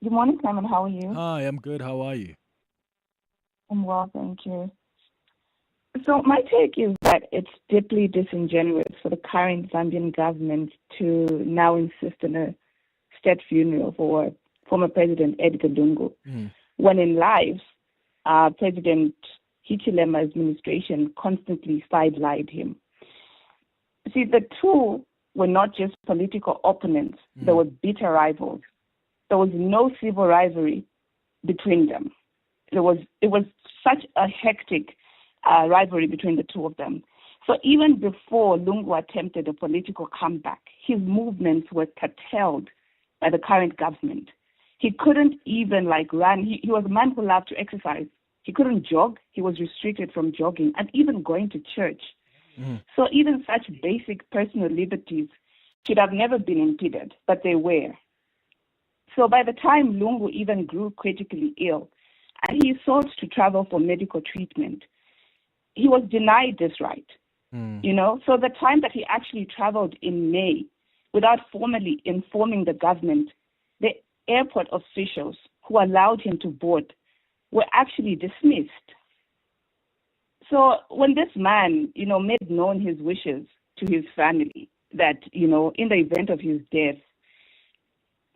Good morning, Clement. How are you? Hi, I'm good. How are you? I'm well, thank you. So my take is that it's deeply disingenuous for the current Zambian government to now insist on a state funeral for former President Edgar Lungu, Mm. when in life, President Hichilema's administration constantly sidelined him. See, the two were not just political opponents; they were bitter rivals. There was no civil rivalry between them. It was such a hectic rivalry between the two of them. So even before Lungu attempted a political comeback, his movements were curtailed by the current government. He couldn't even run. He was a man who loved to exercise. He couldn't jog. He was restricted from jogging and even going to church. Mm. So even such basic personal liberties should have never been impeded, but they were. So by the time Lungu even grew critically ill and he sought to travel for medical treatment, he was denied this right. So the time that he actually traveled in May without formally informing the government, the airport officials who allowed him to board were actually dismissed. So when this man, made known his wishes to his family that, in the event of his death,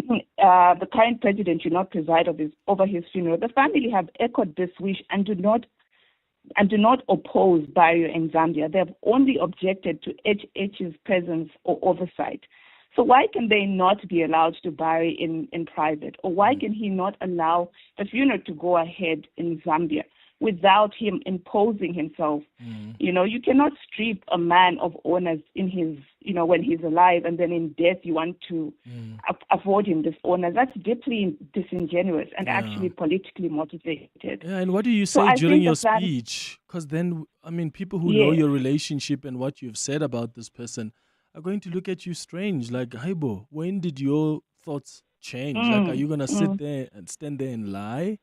the current president should not preside over his funeral, the family have echoed this wish and do not oppose burial in Zambia. They have only objected to HH's presence or oversight. So why can they not be allowed to bury in private? Or why can he not allow the funeral to go ahead in Zambia without him imposing himself? You cannot strip a man of honors in his, when he's alive, and then in death you want to afford him this honor. That's deeply disingenuous and actually politically motivated. Yeah, and what do you say during your speech? Because then, people who know your relationship and what you've said about this person are going to look at you strange. Like, Haibo, when did your thoughts change? Are you going to sit there and stand there and lie?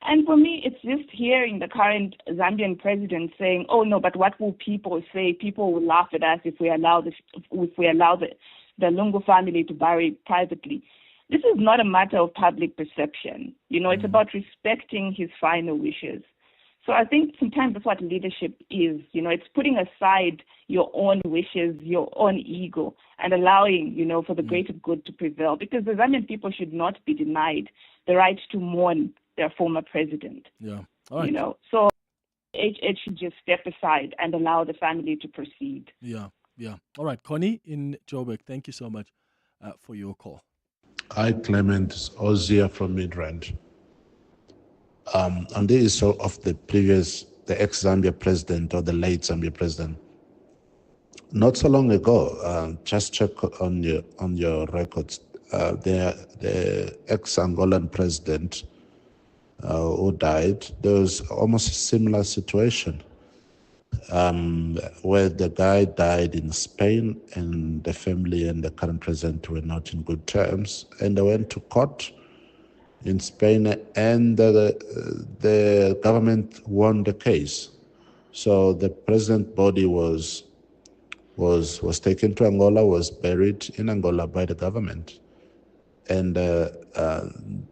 And for me, it's just hearing the current Zambian president saying, "Oh no, but what will people say? People will laugh at us if we allow the Lungu family to bury privately." This is not a matter of public perception. It's about respecting his final wishes. So I think sometimes that's what leadership is. It's putting aside your own wishes, your own ego, and allowing, for the greater good to prevail. Because the Zambian people should not be denied the right to mourn their former president. Yeah. All right. So HH should just step aside and allow the family to proceed. Yeah. All right. Connie in Joburg, thank you so much for your call. Hi, Clement. Ozia from Midrand. On the issue of the ex-Zambia president or the late Zambia president, not so long ago, just check on your records, the ex-Angolan president who died, there was almost a similar situation where the guy died in Spain and the family and the current president were not in good terms, and they went to court in Spain, and the government won the case. So the president's body was taken to Angola, was buried in Angola by the government, and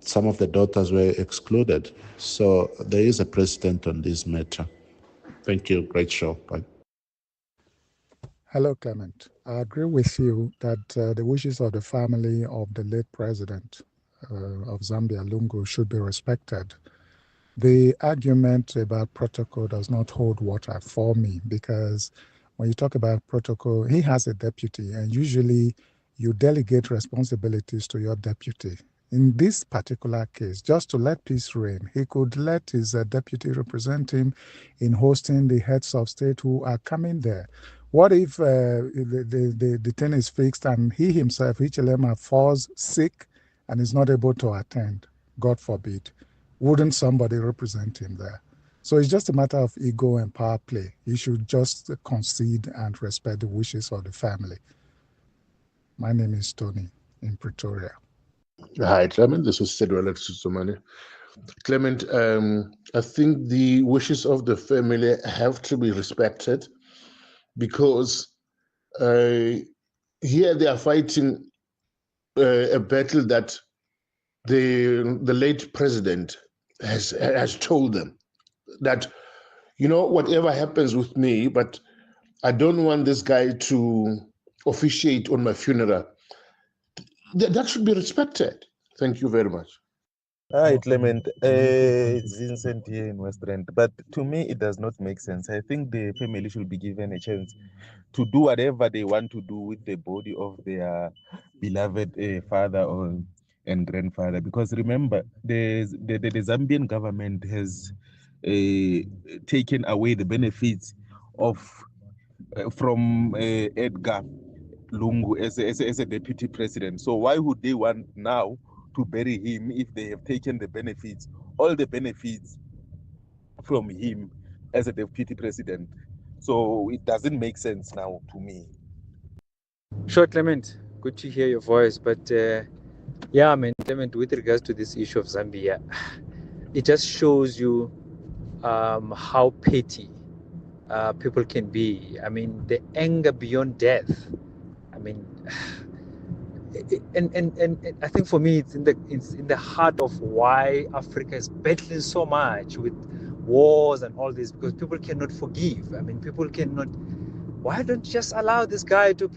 some of the daughters were excluded. So there is a precedent on this matter. Thank you. Great show. Bye. Hello, Clement. I agree with you that the wishes of the family of the late president of Zambia, Lungu, should be respected. The argument about protocol does not hold water for me, because when you talk about protocol, he has a deputy, and usually you delegate responsibilities to your deputy. In this particular case, just to let peace reign, he could let his deputy represent him in hosting the heads of state who are coming there. What if the thing is fixed and he himself, Hichilema, falls sick and is not able to attend? God forbid. Wouldn't somebody represent him there? So it's just a matter of ego and power play. He should just concede and respect the wishes of the family. My name is Tony in Pretoria. Hi, Clement. This is Sidwell Susumani. Clement, I think the wishes of the family have to be respected, because here they are fighting a battle that the late president has told them that, whatever happens with me, but I don't want this guy to officiate on my funeral. That should be respected. Thank you very much. Hi, Clement. It's Vincent here in West Rand. But to me, it does not make sense. I think the family should be given a chance to do whatever they want to do with the body of their beloved father and grandfather. Because remember, the Zambian government has taken away the benefits from Edgar Lungu as a deputy president. So why would they want now to bury him if they have taken all the benefits from him as a deputy president? So it doesn't make sense now to me. Sure, Clement. Good to hear your voice. But Clement, with regards to this issue of Zambia, it just shows you how petty people can be. I mean, the anger beyond death. I mean, and I think for me, it's in the heart of why Africa is battling so much with wars and all this, because people cannot forgive. I mean, people cannot. Why don't you just allow this guy to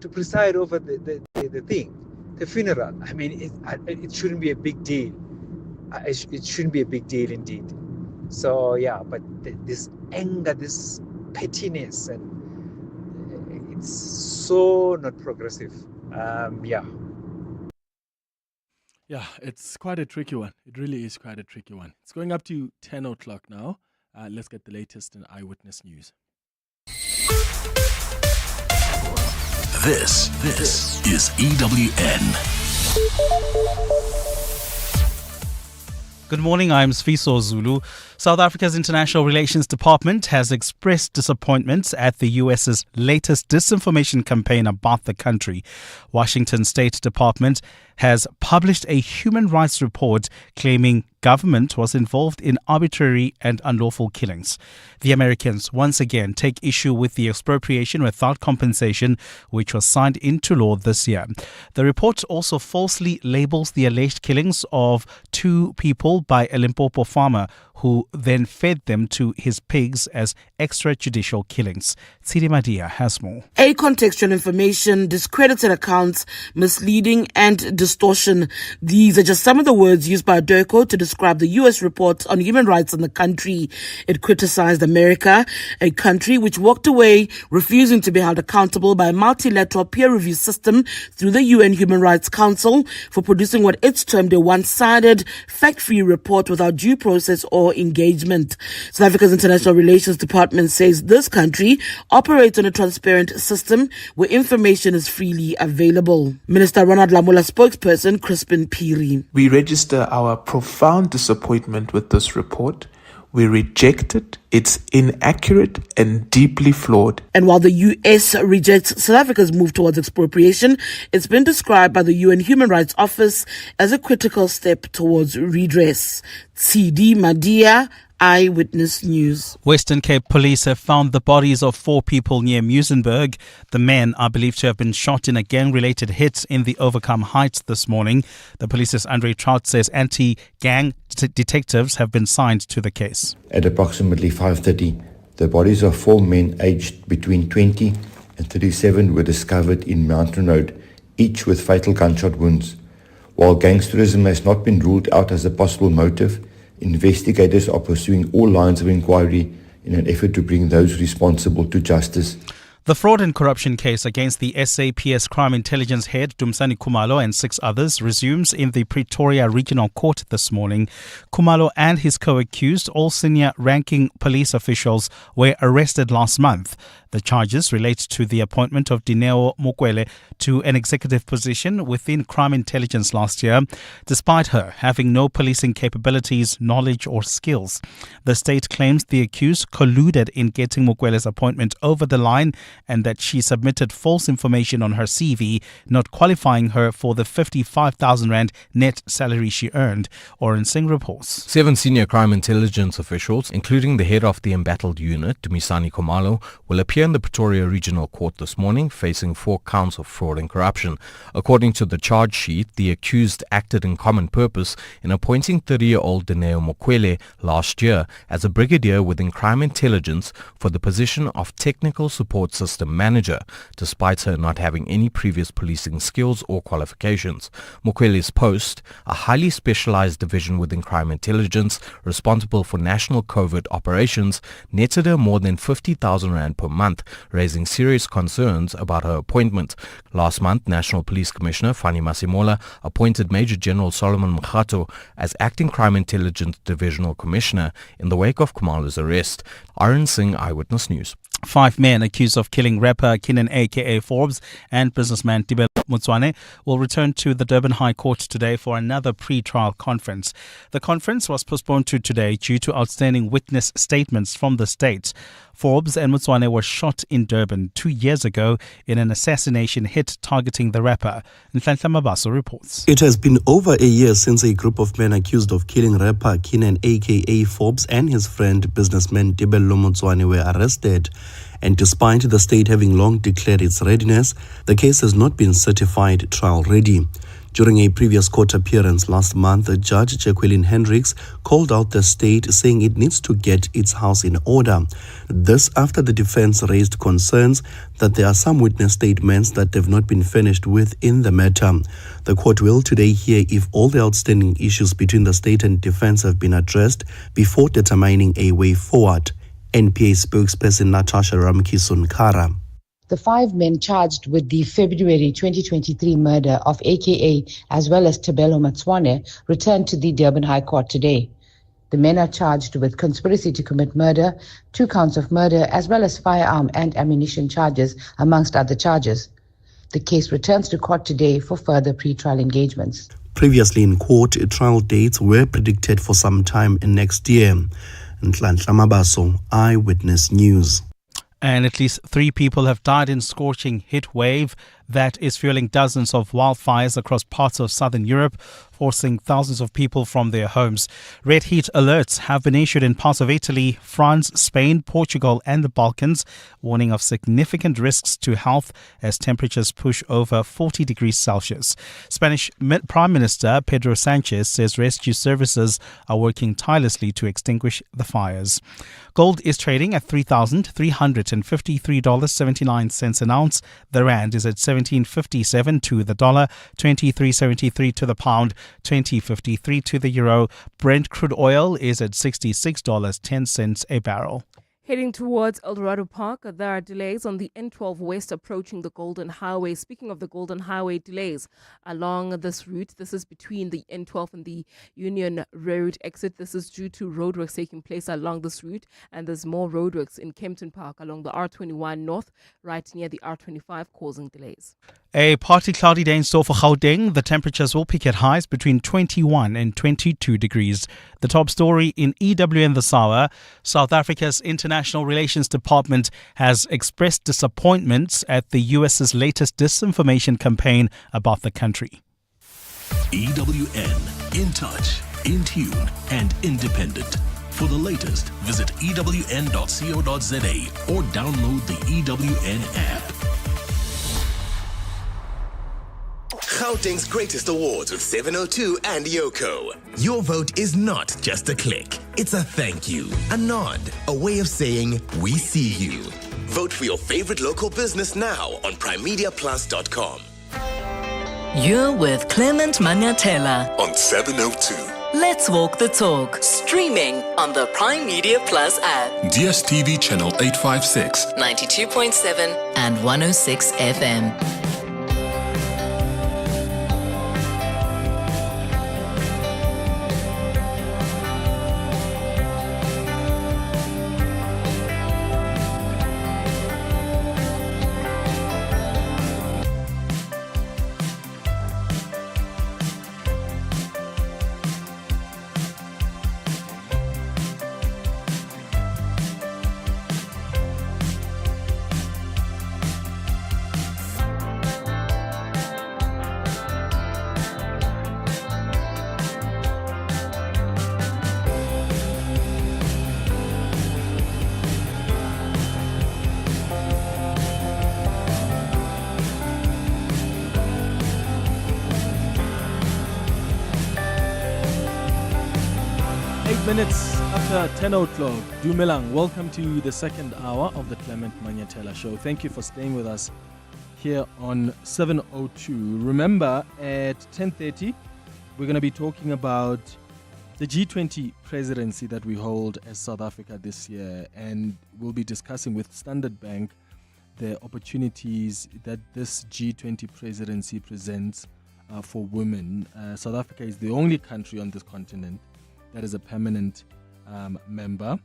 preside over the thing, the funeral? I mean, it shouldn't be a big deal. It shouldn't be a big deal indeed. So yeah, but this anger, this pettiness, and it's so not progressive. Yeah, it's quite a tricky one. It really is quite a tricky one. It's going up to 10 o'clock now. Let's get the latest in Eyewitness News. This is EWN. Good morning, I'm Sfiso Zulu. South Africa's International Relations Department has expressed disappointment at the US's latest disinformation campaign about the country. Washington State Department has published a human rights report claiming government was involved in arbitrary and unlawful killings. The Americans once again take issue with the expropriation without compensation, which was signed into law this year. The report also falsely labels the alleged killings of 2 people by a Limpopo farmer who then fed them to his pigs as extrajudicial killings. Tsiri Madia has more. Acontextual information, discredited accounts, misleading and distortion. These are just some of the words used by DIRCO to describe the U.S. report on human rights in the country. It criticized America, a country which walked away, refusing to be held accountable by a multilateral peer review system through the UN Human Rights Council for producing what it's termed a one-sided, fact-free report without due process or engagement. South Africa's International Relations Department says this country operates on a transparent system where information is freely available. Minister Ronald Lamola's spokesperson, Crispin Piri. We register our profound disappointment with this report. We reject it. It's inaccurate and deeply flawed. And while the U.S. rejects South Africa's move towards expropriation, it's been described by the UN Human Rights Office as a critical step towards redress. Tsiri Madia, Eyewitness News. Western Cape police have found the bodies of 4 people near Muizenberg. The men are believed to have been shot in a gang-related hit in the Overcome Heights this morning. The police's Andre Trout says anti-gang detectives have been signed to the case. At approximately 5:30, the bodies of 4 men aged between 20 and 37 were discovered in Mountain Road, each with fatal gunshot wounds. While gangsterism has not been ruled out as a possible motive, investigators are pursuing all lines of inquiry in an effort to bring those responsible to justice. The fraud and corruption case against the SAPS crime intelligence head Dumisani Khumalo and 6 others resumes in the Pretoria Regional Court this morning. Khumalo and his co-accused, all senior ranking police officials, were arrested last month. The charges relate to the appointment of Dineo Mukwele to an executive position within crime intelligence last year, despite her having no policing capabilities, knowledge or skills. The state claims the accused colluded in getting Mukwele's appointment over the line and that she submitted false information on her CV, not qualifying her for the 55,000 rand net salary she earned. Oren Singh reports. 7 senior crime intelligence officials, including the head of the embattled unit, Dumisani Khumalo, will appear in the Pretoria Regional Court this morning, facing 4 counts of fraud and corruption. According to the charge sheet, the accused acted in common purpose in appointing 30-year-old Dineo Mokwele last year as a brigadier within crime intelligence for the position of technical support system manager, despite her not having any previous policing skills or qualifications. Mokwele's post, a highly specialized division within crime intelligence responsible for national covert operations, netted her more than 50,000 rand per month, raising serious concerns about her appointment. Last month, National Police Commissioner Fani Masimola appointed Major General Solomon Mkhato as Acting Crime Intelligence Divisional Commissioner in the wake of Khumalo's arrest. Arun Singh, Eyewitness News. 5 men accused of killing rapper Kinan aka Forbes and businessman Tibelo Mutswane will return to the Durban High Court today for another pre-trial conference. The conference was postponed to today due to outstanding witness statements from the state. Forbes and Mutswane were shot in Durban 2 years ago in an assassination hit targeting the rapper. Nhlanhla Mabaso reports. It has been over a year since a group of men accused of killing rapper Kinan aka Forbes and his friend businessman Tibelo Mutswane were arrested. And despite the state having long declared its readiness, the case has not been certified trial ready. During a previous court appearance last month, Judge Jacqueline Hendricks called out the state, saying it needs to get its house in order. This after the defense raised concerns that there are some witness statements that have not been finished with in the matter. The court will today hear if all the outstanding issues between the state and defense have been addressed before determining a way forward. NPA spokesperson Natasha Ramkisson-Kara. The 5 men charged with the February 2023 murder of AKA as well as Tibelo Mutswane returned to the Durban High Court today. The men are charged with conspiracy to commit murder, 2 counts of murder, as well as firearm and ammunition charges, amongst other charges. The case returns to court today for further pre-trial engagements. Previously in court, trial dates were predicted for some time next year. Nhlanhla Mabaso, Eyewitness News. And at least 3 people have died in scorching heat wave that is fueling dozens of wildfires across parts of southern Europe, forcing thousands of people from their homes. Red heat alerts have been issued in parts of Italy, France, Spain, Portugal and the Balkans, warning of significant risks to health as temperatures push over 40 degrees Celsius. Spanish Prime Minister Pedro Sanchez says rescue services are working tirelessly to extinguish the fires. Gold is trading at $3,353.79 an ounce. The rand is at 17.57 to the dollar, 23.73 to the pound, 20.53 to the euro. Brent crude oil is at $66.10 a barrel. Heading towards El Dorado Park, there are delays on the N12 West approaching the Golden Highway. Speaking of the Golden Highway, delays along this route. This is between the N12 and the Union Road exit. This is due to roadworks taking place along this route. And there's more roadworks in Kempton Park along the R21 North, right near the R25, causing delays. A partly cloudy day in store for Gauteng. The temperatures will peak at highs between 21 and 22 degrees. The top story in EWN this hour, South Africa's International Relations Department has expressed disappointment at the US's latest disinformation campaign about the country. EWN, in touch, in tune and independent. For the latest, visit ewn.co.za or download the EWN app. Gauteng's greatest awards with 702 and Yoko. Your vote is not just a click. It's a thank you, a nod, a way of saying we see you. Vote for your favorite local business now on primemediaplus.com. You're with Clement Manyathela on 702. Let's walk the talk. Streaming on the Prime Media Plus app. DSTV channel 856, 92.7 and 106 FM. minutes after 10 o'clock. Dumelang, welcome to the second hour of the Clement Manyathela Show. Thank you for staying with us here on 702. Remember, at 10:30, we're going to be talking about the G20 presidency that we hold as South Africa this year, and we'll be discussing with Standard Bank the opportunities that this G20 presidency presents for women. South Africa is the only country on this continent that is a permanent member,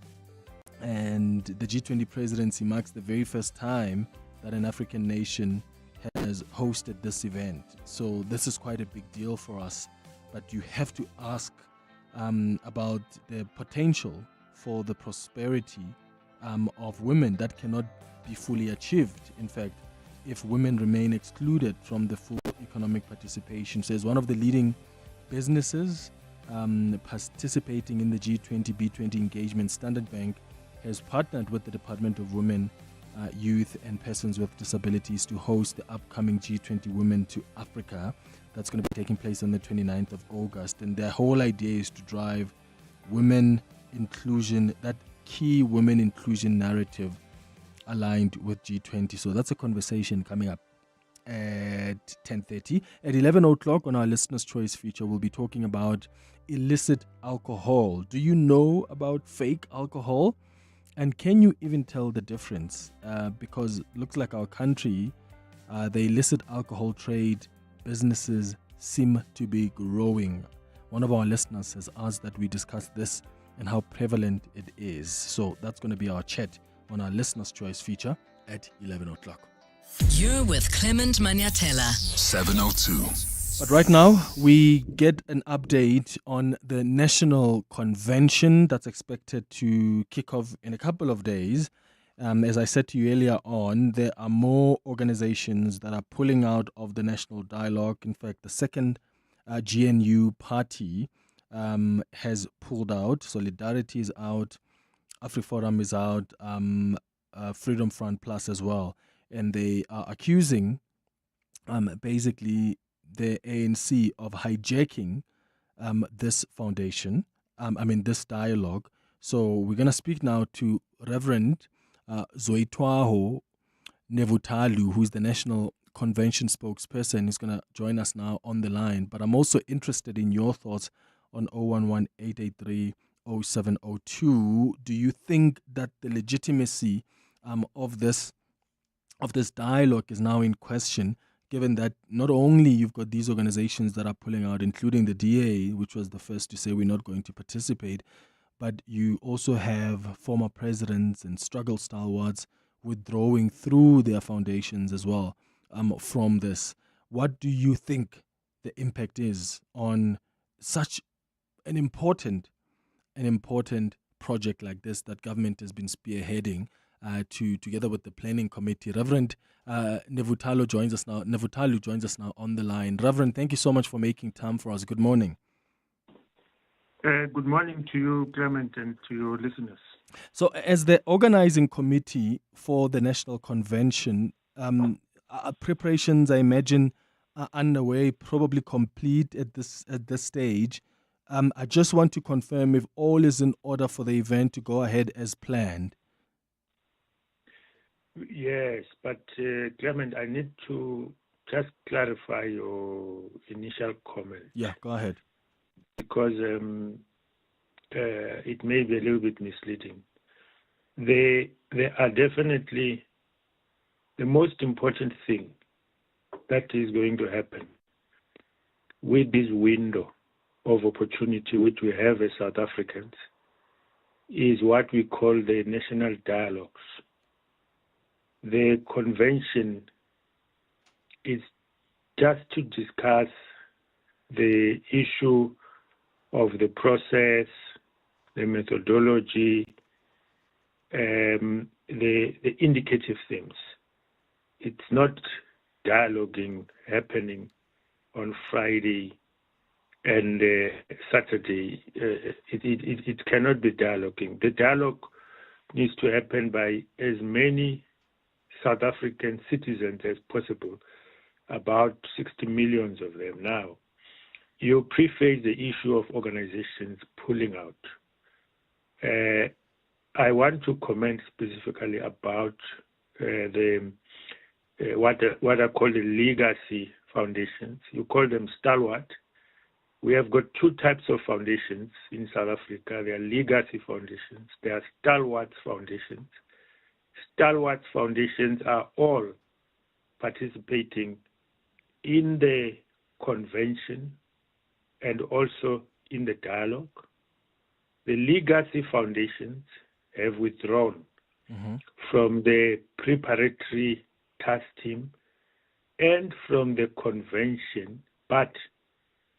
and the G20 presidency marks the very first time that an African nation has hosted this event. So this is quite a big deal for us, but you have to ask about the potential for the prosperity of women that cannot be fully achieved, in fact, if women remain excluded from the full economic participation. So as one of the leading businesses participating in the G20, B20 engagement, Standard Bank has partnered with the Department of Women, Youth and Persons with Disabilities to host the upcoming G20 Women to Africa. That's going to be taking place on the 29th of August. And their whole idea is to drive women inclusion, that key women inclusion narrative aligned with G20. So that's a conversation coming up at 10:30. At 11 o'clock on our Listener's Choice feature, we'll be talking about illicit alcohol. Do you know about fake alcohol? And can you even tell the difference? Because it looks like our country, the illicit alcohol trade businesses seem to be growing. One of our listeners has asked that we discuss this and how prevalent it is. So that's going to be our chat on our Listener's Choice feature at 11 o'clock. You're with Clement Manyathela. 702. But right now, we get an update on the national convention that's expected to kick off in a couple of days. As I said to you earlier on, there are more organizations that are pulling out of the national dialogue. In fact, the second GNU party has pulled out. Solidarity is out. AfriForum is out. Freedom Front Plus as well. And they are accusing basically the ANC of hijacking this foundation, this dialogue. So we're going to speak now to Reverend Zwoitwaho Nevhutalu, who's the National Convention spokesperson. He's going to join us now on the line. But I'm also interested in your thoughts on 011-883-0702. Do you think that the legitimacy of this dialogue is now in question, given that not only you've got these organizations that are pulling out, including the DA, which was the first to say we're not going to participate, but you also have former presidents and struggle stalwarts withdrawing through their foundations as well from this. What do you think the impact is on such an important project like this that government has been spearheading together with the planning committee? Reverend Nevhutalu joins us now on the line. Reverend, thank you so much for making time for us. Good morning. Good morning to you, Clement, and to your listeners. So, as the organizing committee for the National Convention, preparations, I imagine, are underway, probably complete at this stage. I just want to confirm if all is in order for the event to go ahead as planned. Yes, but Clement, I need to just clarify your initial comment. Yeah, go ahead. Because it may be a little bit misleading. They are definitely the most important thing that is going to happen with this window of opportunity which we have as South Africans is what we call the national dialogues. The convention is just to discuss the issue of the process, the methodology, the indicative things. It's not dialoguing happening on Friday and Saturday. It cannot be dialoguing. The dialogue needs to happen by as many South African citizens as possible, about 60 million of them now. You preface the issue of organizations pulling out. I want to comment specifically about what I call the legacy foundations. You call them stalwart. We have got two types of foundations in South Africa. There are legacy foundations. There are stalwart foundations. Stalwart foundations are all participating in the convention and also in the dialogue. The legacy foundations have withdrawn from the preparatory task team and from the convention, but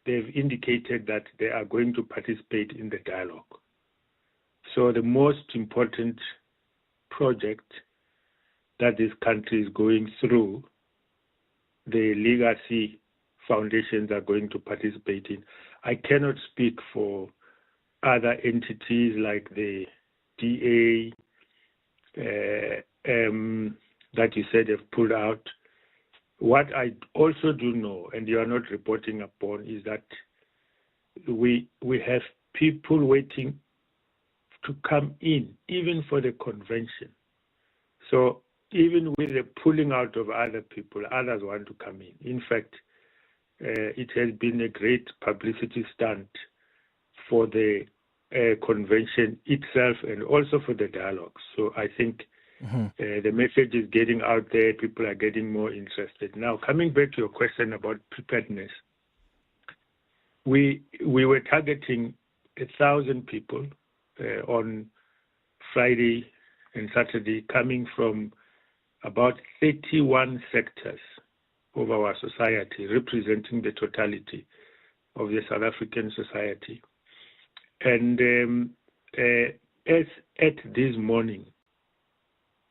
they've indicated that they are going to participate in the dialogue. So the most important project that this country is going through, the legacy foundations are going to participate in. I cannot speak for other entities like the DA that you said have pulled out. What I also do know, and you are not reporting upon, is that we have people waiting to come in, even for the convention. So even with the pulling out of other people, others want to come in. In fact, it has been a great publicity stunt for the convention itself and also for the dialogue. So I think the message is getting out there. People are getting more interested. Now, coming back to your question about preparedness, we were targeting 1,000 people on Friday and Saturday, coming from about 31 sectors of our society, representing the totality of the South African society. And as at this morning,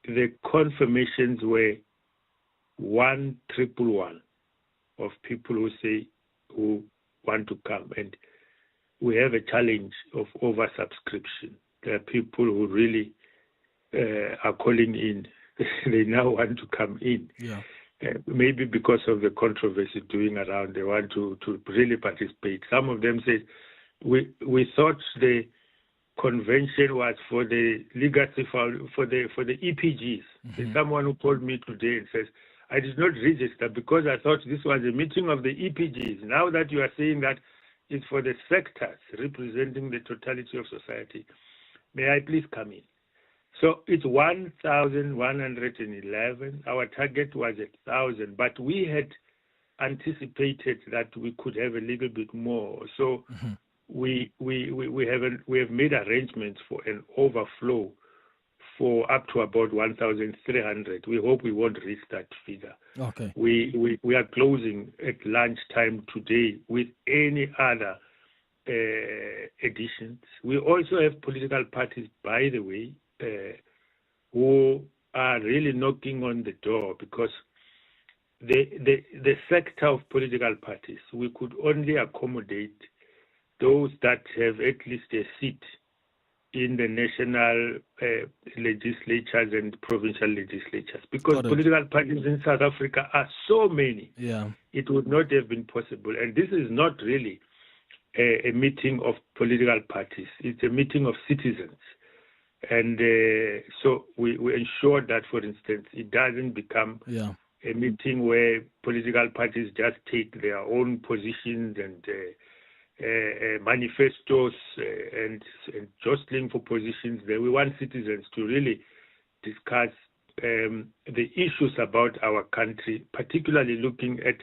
the confirmations were 1,111 of people who want to come, and we have a challenge of oversubscription. There are people who really are calling in. They now want to come in. Yeah. Maybe because of the controversy doing around, they want to really participate. Some of them said, we thought the convention was for the legacy for the EPGs. There's someone who called me today and says, I did not register because I thought this was a meeting of the EPGs. Now that you are saying that it's for the sectors representing the totality of society, may I please come in? So it's 1,111. Our target was 1,000, but we had anticipated that we could have a little bit more. So we have made arrangements for an overflow for up to about 1,300. We hope we won't reach that figure. Okay. We are closing at lunchtime today with any other additions. We also have political parties, by the way, who are really knocking on the door, because the sector of political parties, we could only accommodate those that have at least a seat in the national legislatures and provincial legislatures, because political parties in South Africa are so many. Yeah, it would not have been possible. And this is not really a meeting of political parties. It's a meeting of citizens. And so we ensure that, for instance, it doesn't become a meeting where political parties just take their own positions and manifestos and jostling for positions there. We want citizens to really discuss the issues about our country, particularly looking at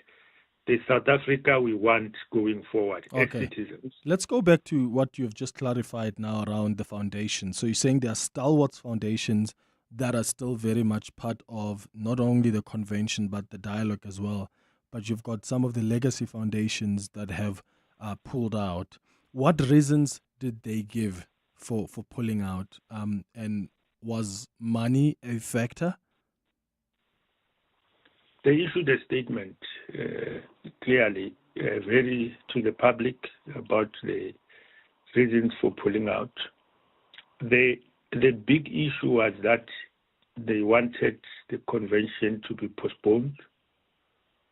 the South Africa we want going forward as citizens. Let's go back to what you've just clarified now around the foundation. So you're saying there are stalwarts foundations that are still very much part of not only the convention but the dialogue as well. But you've got some of the legacy foundations that have pulled out. What reasons did they give for pulling out? And was money a factor? They issued a statement clearly, very to the public about the reasons for pulling out. The big issue was that they wanted the convention to be postponed.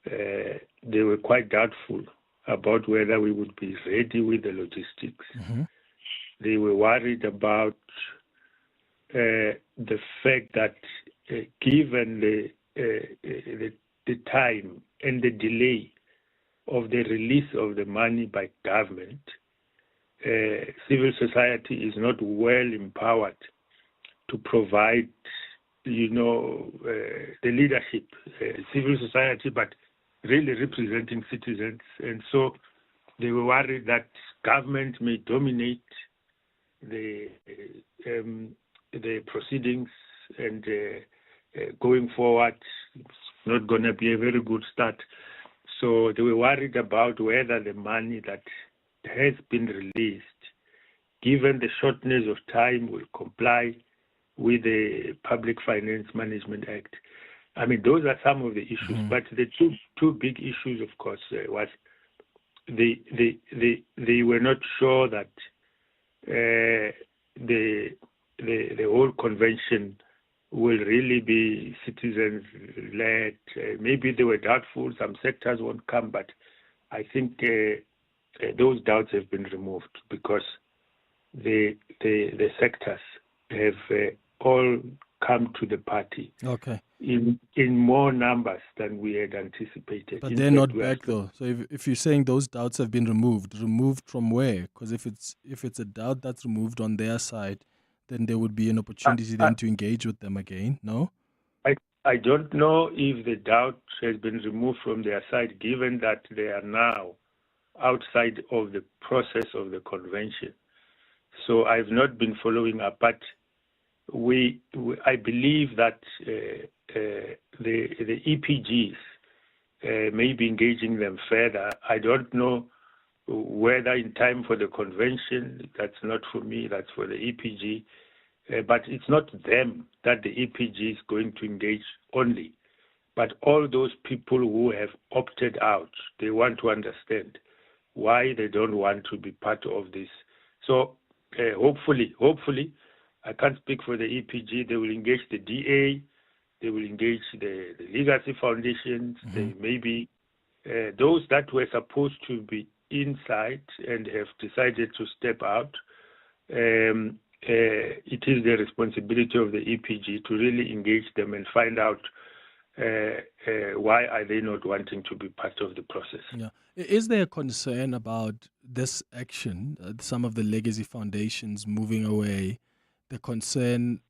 They were quite doubtful about whether we would be ready with the logistics. they were worried about the fact that given the time and the delay of the release of the money by government, civil society is not well empowered to provide, the leadership, civil society, but really representing citizens. And so they were worried that government may dominate the proceedings, and going forward, it's not going to be a very good start. So they were worried about whether the money that has been released, given the shortness of time, will comply with the Public Finance Management Act. I mean, those are some of the issues. But the two big issues, of course, was they were not sure that the whole convention will really be citizens-led. Maybe they were doubtful. Some sectors won't come, but I think those doubts have been removed because the sectors have all come to the party. Okay. In more numbers than we had anticipated. But they're not back though. So if you're saying those doubts have been removed from where? Because if it's a doubt that's removed on their side, then there would be an opportunity then to engage with them again. No? I don't know if the doubt has been removed from their side, given that they are now outside of the process of the convention. So I've not been following up, but I believe that the EPGs may be engaging them further. I don't know whether in time for the convention. That's not for me, that's for the EPG. But it's not them that the EPG is going to engage only, but all those people who have opted out. They want to understand why they don't want to be part of this. So hopefully, I can't speak for the EPG. They will engage the DA. They will engage the legacy foundations. They maybe those that were supposed to be inside and have decided to step out. It is the responsibility of the EPG to really engage them and find out why are they not wanting to be part of the process. Yeah. Is there a concern about this action, some of the legacy foundations moving away, the concern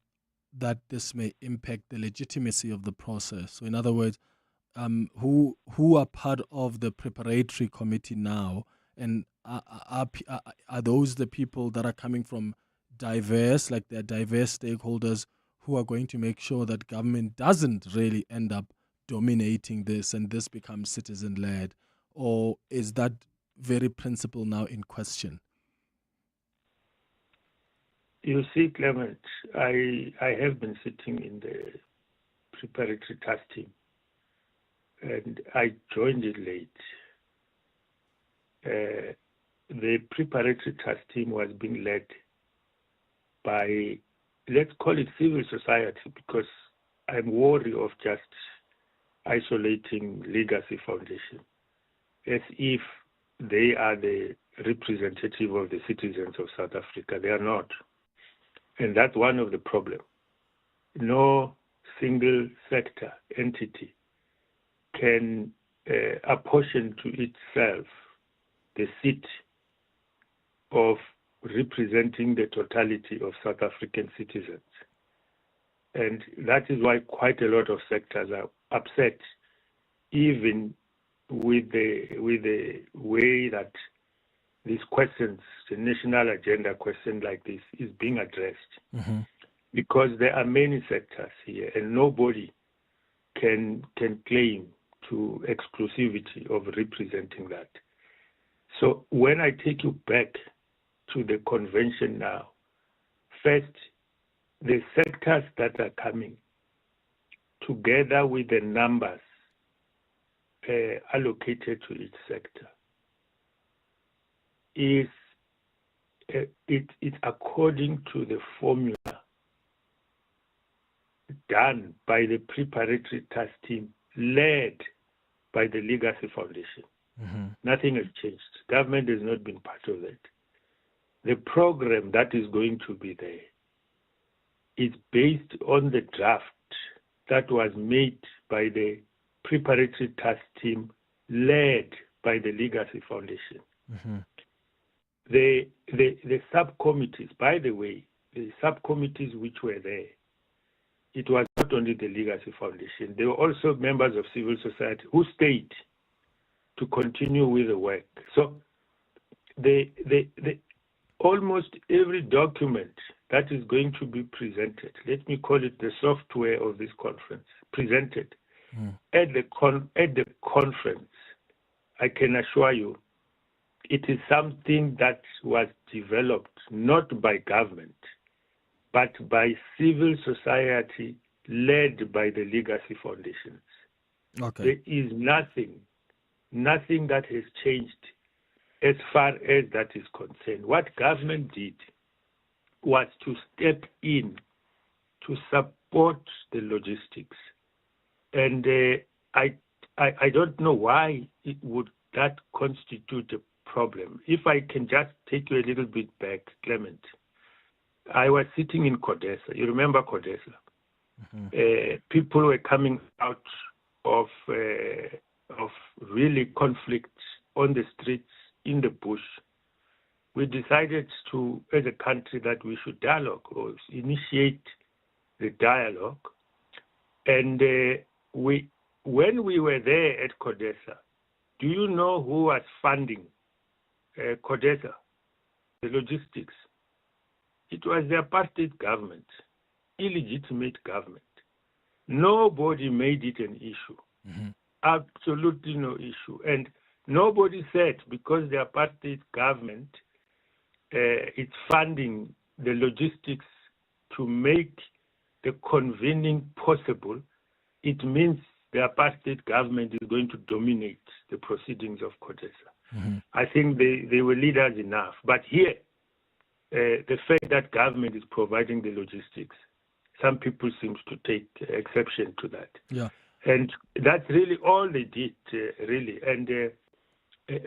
that this may impact the legitimacy of the process? So in other words, who are part of the preparatory committee now, and are those the people that are coming from diverse stakeholders who are going to make sure that government doesn't really end up dominating this and this becomes citizen-led? Or is that very principle now in question? You see, Clement, I have been sitting in the preparatory task team, and I joined it late. The preparatory task team was being led by, let's call it civil society, because I'm wary of just isolating Legacy Foundation as if they are the representative of the citizens of South Africa. They are not. And that's one of the problems. No single sector entity can apportion to itself the seat of representing the totality of South African citizens. And that is why quite a lot of sectors are upset, even with the way that these questions, the national agenda question like this, is being addressed. Because there are many sectors here, and nobody can claim to exclusivity of representing that. So when I take you back to the convention now, first, the sectors that are coming, together with the numbers allocated to each sector, it's according to the formula done by the preparatory task team led by the Legacy Foundation. Nothing has changed. Government has not been part of that. the program that is going to be there is based on the draft that was made by the preparatory task team led by the Legacy Foundation. Mm-hmm. The subcommittees, by the way, the subcommittees which were there, it was not only the Legacy Foundation, there were also members of civil society who stayed to continue with the work. So almost every document that is going to be presented, let me call it the software of this conference, presented at the conference, I can assure you, it is something that was developed not by government, but by civil society led by the Legacy Foundations. Okay. There is nothing that has changed as far as that is concerned. What government did was to step in to support the logistics. And I don't know why it would that constitute a problem. If I can just take you a little bit back, Clement, I was sitting in Codesa. You remember Codesa? Mm-hmm. People were coming out of really conflict on the streets, in the bush. We decided to, as a country, that we should dialogue or initiate the dialogue. And when we were there at Codesa, do you know who was funding Codesa, the logistics? It was the apartheid government, illegitimate government. Nobody made it an issue. Mm-hmm. Absolutely no issue. And nobody said because the apartheid government is funding the logistics to make the convening possible, it means the apartheid government is going to dominate the proceedings of Codesa. Mm-hmm. I think they were leaders enough. But here, the fact that government is providing the logistics, some people seem to take exception to that. Yeah. And that's really all they did, really. And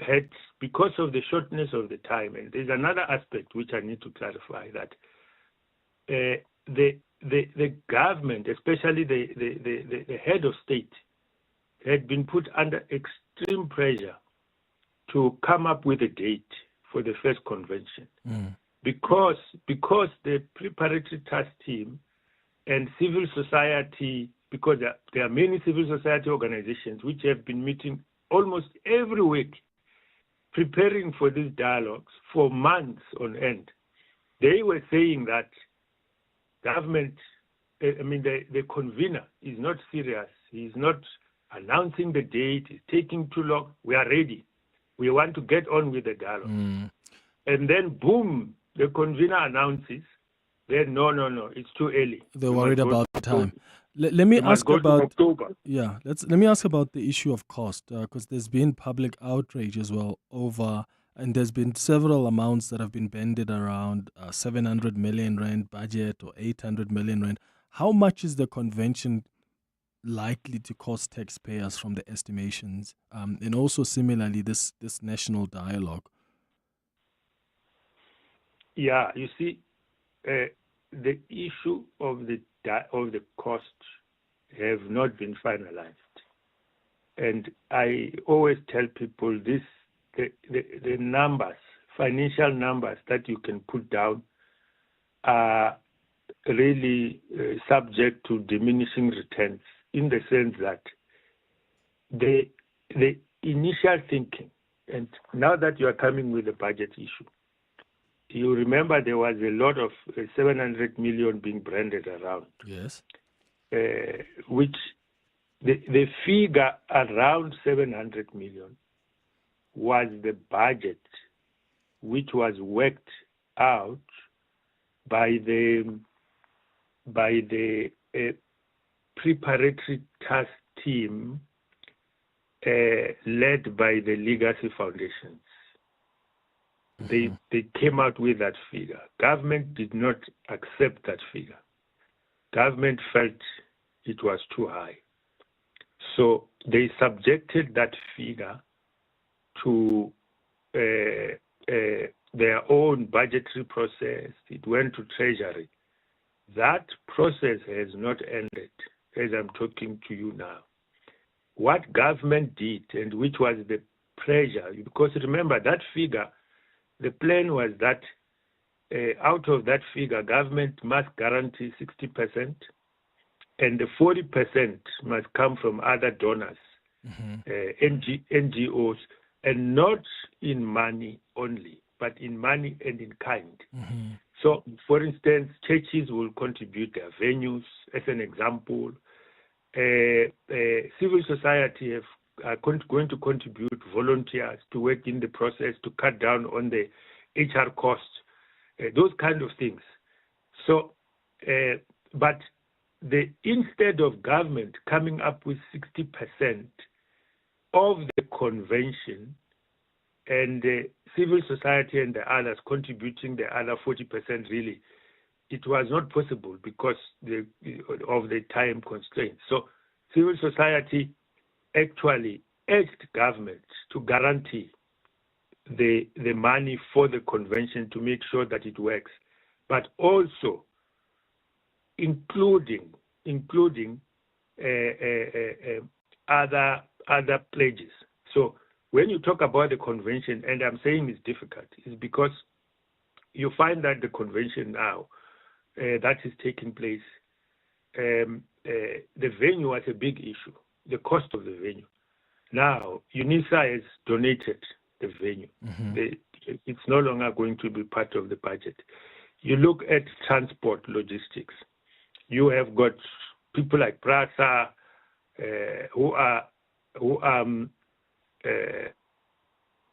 had, because of the shortness of the time, and there's another aspect which I need to clarify, that the government, especially the head of state, had been put under extreme pressure to come up with a date for the first convention. Because the preparatory task team and civil society, because there are many civil society organizations which have been meeting almost every week, preparing for these dialogues for months on end. They were saying that government, the convener is not serious. He's not announcing the date. It's taking too long. We are ready. We want to get on with the dialogue. And then, boom, the convener announces, then no, it's too early. They're worried about the time. Let me ask about let me ask about the issue of cost, because there's been public outrage as well over, and there's been several amounts that have been bandied around, 700 million rand budget or 800 million rand. How much is the convention likely to cost taxpayers from the estimations, and also similarly this national dialogue? Yeah, you see, the issue of the cost have not been finalized, and I always tell people this: the numbers, financial numbers that you can put down, are really subject to diminishing returns, in the sense that the initial thinking, and now that you are coming with the budget issue, you remember there was a lot of 700 million being branded around. Yes. Which the figure around 700 million was the budget which was worked out by the preparatory task team led by the Legacy Foundations. They came out with that figure. Government did not accept that figure. Government felt it was too high. So they subjected that figure to their own budgetary process. It went to Treasury. That process has not ended as I'm talking to you now. What government did, and which was the pressure, because remember that figure, the plan was that out of that figure, government must guarantee 60%, and the 40% must come from other donors, NGOs, and not in money only, but in money and in kind. So, for instance, churches will contribute their venues, as an example. Civil society are going to contribute volunteers to work in the process to cut down on the HR costs, those kind of things. So, but instead of government coming up with 60% of the convention and the civil society and the others contributing the other 40%, really, it was not possible because of the time constraints. So civil society actually urged government to guarantee the money for the convention to make sure that it works, but also including other pledges. So when you talk about the convention, and I'm saying it's difficult, is because you find that the convention now that is taking place, the venue was a big issue, the cost of the venue. Now, UNISA has donated the venue. It's no longer going to be part of the budget. You look at transport logistics. You have got people like Prasa who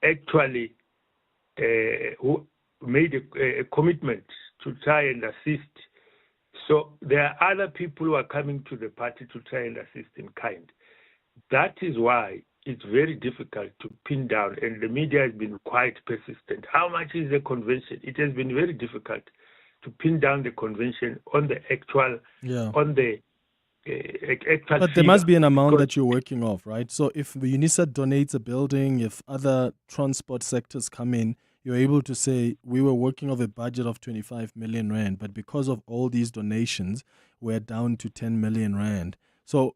actually who made a commitment to try and assist. So there are other people who are coming to the party to try and assist in kind. That is why it's very difficult to pin down, and the media has been quite persistent. How much is the convention? It has been very difficult to pin down the convention on the actual, on the actual. But there must be an amount that you're working off, right? So if the UNISA donates a building, if other transport sectors come in, you're able to say, we were working off a budget of 25 million rand, but because of all these donations, we're down to 10 million rand. So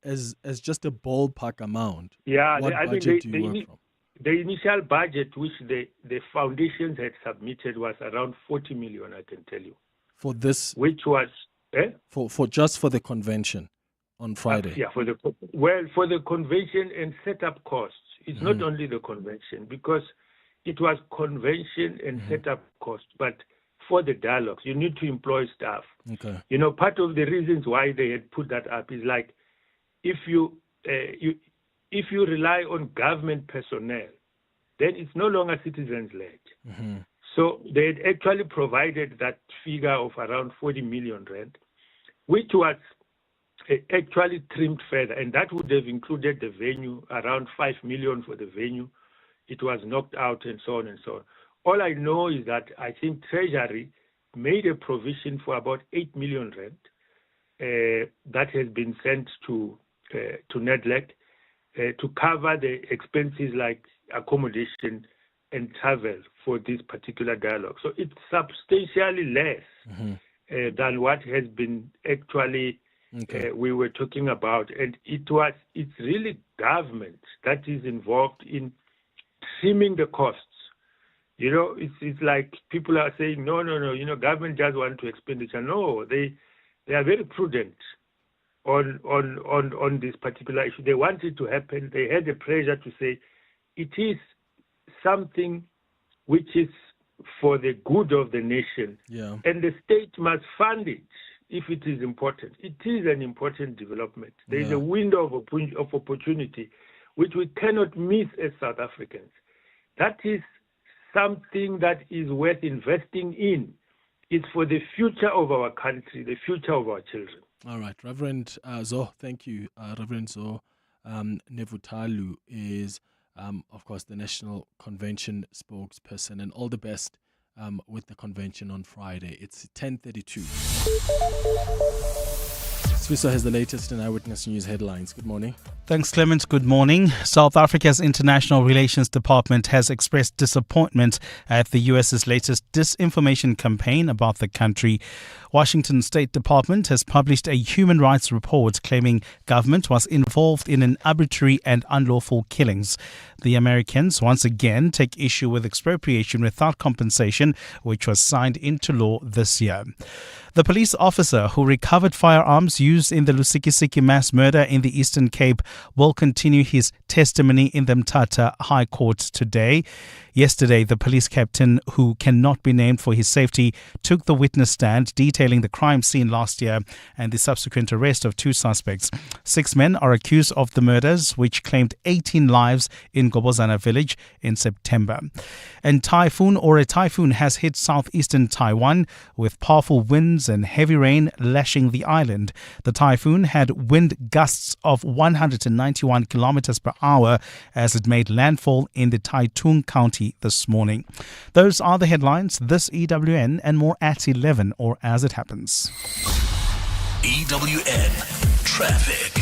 as just a ballpark amount, what budget do you work from? The initial budget which the foundations had submitted was around 40 million, I can tell you. For this? Which was... For just for the convention on Friday? For the convention and setup costs. It's not only the convention, because it was convention and setup costs, but for the dialogues, you need to employ staff. Okay. You know, part of the reasons why they had put that up is like, if you rely on government personnel, then it's no longer citizens-led. So they had actually provided that figure of around 40 million rand, which was actually trimmed further, and that would have included the venue, around 5 million for the venue. It was knocked out and so on and so on. All I know is that I think Treasury made a provision for about 8 million rand that has been sent to NEDLEC to cover the expenses like accommodation and travel for this particular dialogue. So it's substantially less than what has been actually we were talking about. And it's really government that is involved in trimming the costs. You know, it's like people are saying, no, you know, government just want to expenditure. No, they are very prudent on this particular issue. They want it to happen. They had the pressure to say it is something which is for the good of the nation. And the state must fund it if it is important. It is an important development. There is a window of opportunity which we cannot miss as South Africans. That is something that is worth investing in. It's for the future of our country, the future of our children. All right. Reverend Zo, thank you. Reverend Zo Nevhutalu is, of course, the National Convention spokesperson, and all the best with the convention on Friday. It's 10:32. Swiso has the latest in Eyewitness News headlines. Good morning. Thanks, Clement. Good morning. South Africa's International Relations Department has expressed disappointment at the US's latest disinformation campaign about the country. Washington State Department has published a human rights report claiming government was involved in an arbitrary and unlawful killings. The Americans once again take issue with expropriation without compensation, which was signed into law this year. The police officer who recovered firearms used in the Lusaka mass murder in the Eastern Cape will continue his testimony in the Mthatha High Court today. Yesterday, the police captain, who cannot be named for his safety, took the witness stand detailing the crime scene last year and the subsequent arrest of 2 suspects. 6 men are accused of the murders, which claimed 18 lives in Gobozana village in September. And a typhoon has hit southeastern Taiwan with powerful winds and heavy rain lashing the island. The typhoon had wind gusts of 191 kilometers per hour as it made landfall in the Taitung County this morning. Those are the headlines. This EWN and more at 11 or as it happens. EWN Traffic.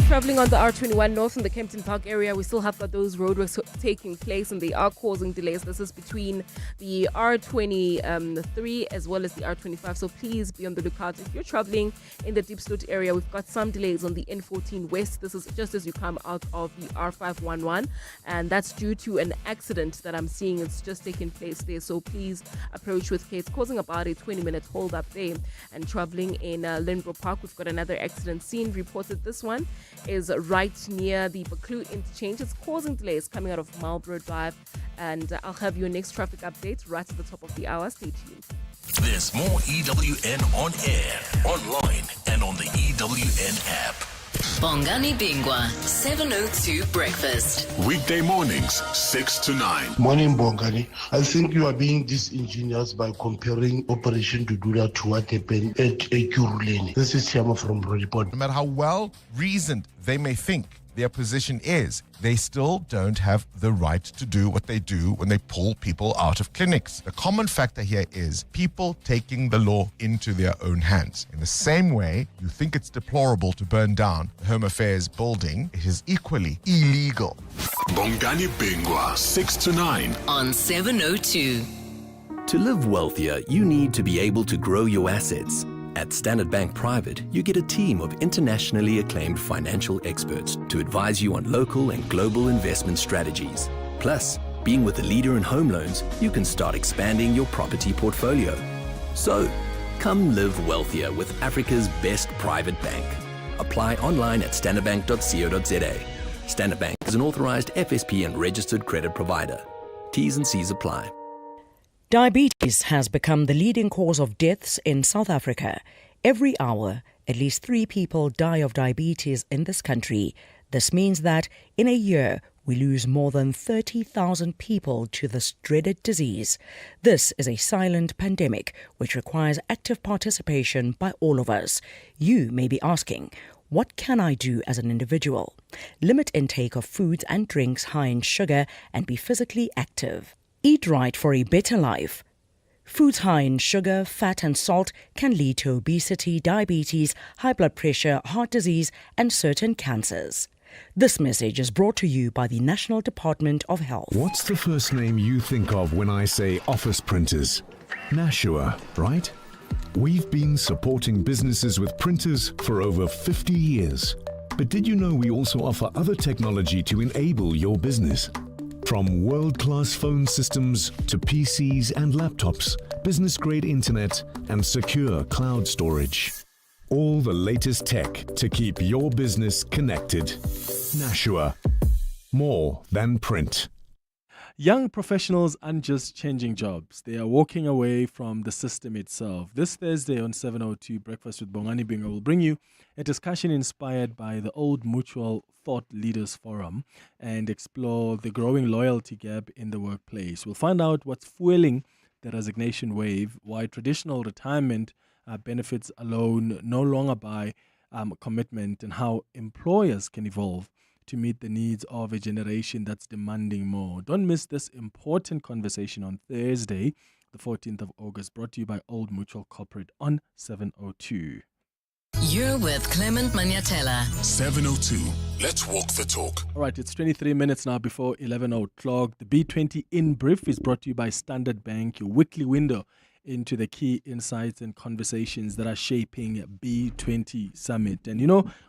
Traveling on the R21 North in the Kempton Park area, we still have got those roadworks taking place and they are causing delays. This is between the R23 as well as the R25, so please be on the lookout. If you're traveling in the Deep Sloot area, we've got some delays on the N14 West. This is just as you come out of the R511, and that's due to an accident that I'm seeing. It's just taking place there, so please approach with care. It's causing about a 20-minute hold up there. And traveling in Lindbro Park, we've got another accident scene reported. This one is right near the Baklu interchange. It's causing delays coming out of Marlborough Drive, and I'll have your next traffic update right at the top of the hour. Stay tuned. There's more EWN on air, online, and on the EWN app. Bongani Bingwa, 702 Breakfast. Weekday mornings, 6 to 9. Morning, Bongani. I think you are being disingenuous by comparing Operation Dudula to what happened at Ekurhuleni. This is Siamo from Report. No matter how well reasoned they may think their position is, they still don't have the right to do what they do when they pull people out of clinics. The common factor here is people taking the law into their own hands. In the same way you think it's deplorable to burn down the Home Affairs building, it is equally illegal. Bongani Bingwa, 6 to 9. On 702. To live wealthier, you need to be able to grow your assets. At Standard Bank Private, you get a team of internationally acclaimed financial experts to advise you on local and global investment strategies. Plus, being with the leader in home loans, you can start expanding your property portfolio. So, come live wealthier with Africa's best private bank. Apply online at standardbank.co.za. Standard Bank is an authorized FSP and registered credit provider. T's and C's apply. Diabetes has become the leading cause of deaths in South Africa. Every hour, at least 3 people die of diabetes in this country. This means that in a year, we lose more than 30,000 people to this dreaded disease. This is a silent pandemic which requires active participation by all of us. You may be asking, what can I do as an individual? Limit intake of foods and drinks high in sugar and be physically active. Eat right for a better life. Foods high in sugar, fat and salt can lead to obesity, diabetes, high blood pressure, heart disease and certain cancers. This message is brought to you by the National Department of Health. What's the first name you think of when I say office printers? Nashua, right? We've been supporting businesses with printers for over 50 years. But did you know we also offer other technology to enable your business? From world-class phone systems to PCs and laptops, business-grade internet and secure cloud storage. All the latest tech to keep your business connected. Nashua. More than print. Young professionals aren't just changing jobs. They are walking away from the system itself. This Thursday on 702 Breakfast with Bongani Bingo will bring you a discussion inspired by the Old Mutual Thought Leaders Forum and explore the growing loyalty gap in the workplace. We'll find out what's fueling the resignation wave, why traditional retirement benefits alone no longer buy commitment, and how employers can evolve to meet the needs of a generation that's demanding more. Don't miss this important conversation on Thursday, the 14th of August, brought to you by Old Mutual Corporate on 702. You're with Clement Manyathela. 702. Let's walk the talk. All right, it's 23 minutes now before 11 o'clock. The B20 In Brief is brought to you by Standard Bank, your weekly window into the key insights and conversations that are shaping B20 Summit. And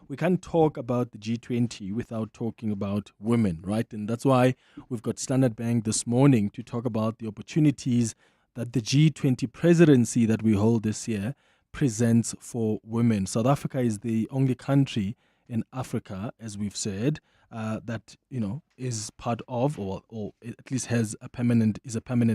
we can't talk about the G20 without talking about women, right? And that's why we've got Standard Bank this morning to talk about the opportunities that the G20 presidency that we hold this year presents for women. South Africa is the only country in Africa, as we've said, that is part of, or at least is a permanent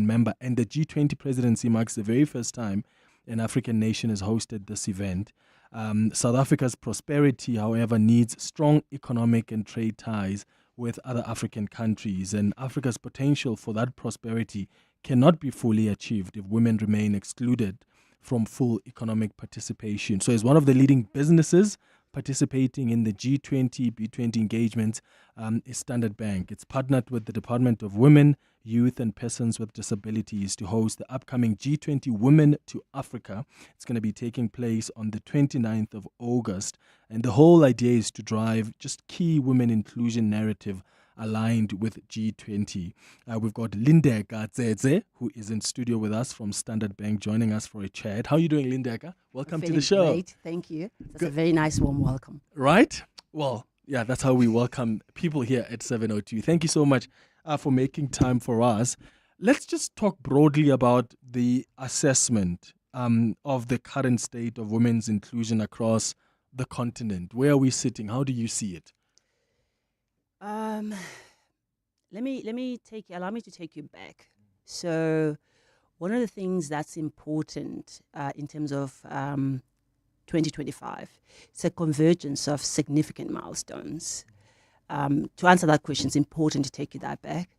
member. And the G20 presidency marks the very first time an African nation has hosted this event. South Africa's prosperity, however, needs strong economic and trade ties with other African countries, and Africa's potential for that prosperity cannot be fully achieved if women remain excluded from full economic participation. So as one of the leading businesses participating in the G20, B20 engagement is Standard Bank. It's partnered with the Department of Women, Youth and Persons with Disabilities to host the upcoming G20 Women to Africa. It's going to be taking place on the 29th of August. And the whole idea is to drive just key women inclusion narrative aligned with G20. We've got Lindeka Dzedze, who is in studio with us from Standard Bank, joining us for a chat. How are you doing, Lindeka? Welcome to the show. Great, thank you. That's a very nice warm welcome. Right? Well, yeah, that's how we welcome people here at 702. Thank you so much for making time for us. Let's just talk broadly about the assessment of the current state of women's inclusion across the continent. Where are we sitting? How do you see it? Allow me to take you back. So one of the things that's important in terms of 2025, it's a convergence of significant milestones. To answer that question, it's important to take you that back.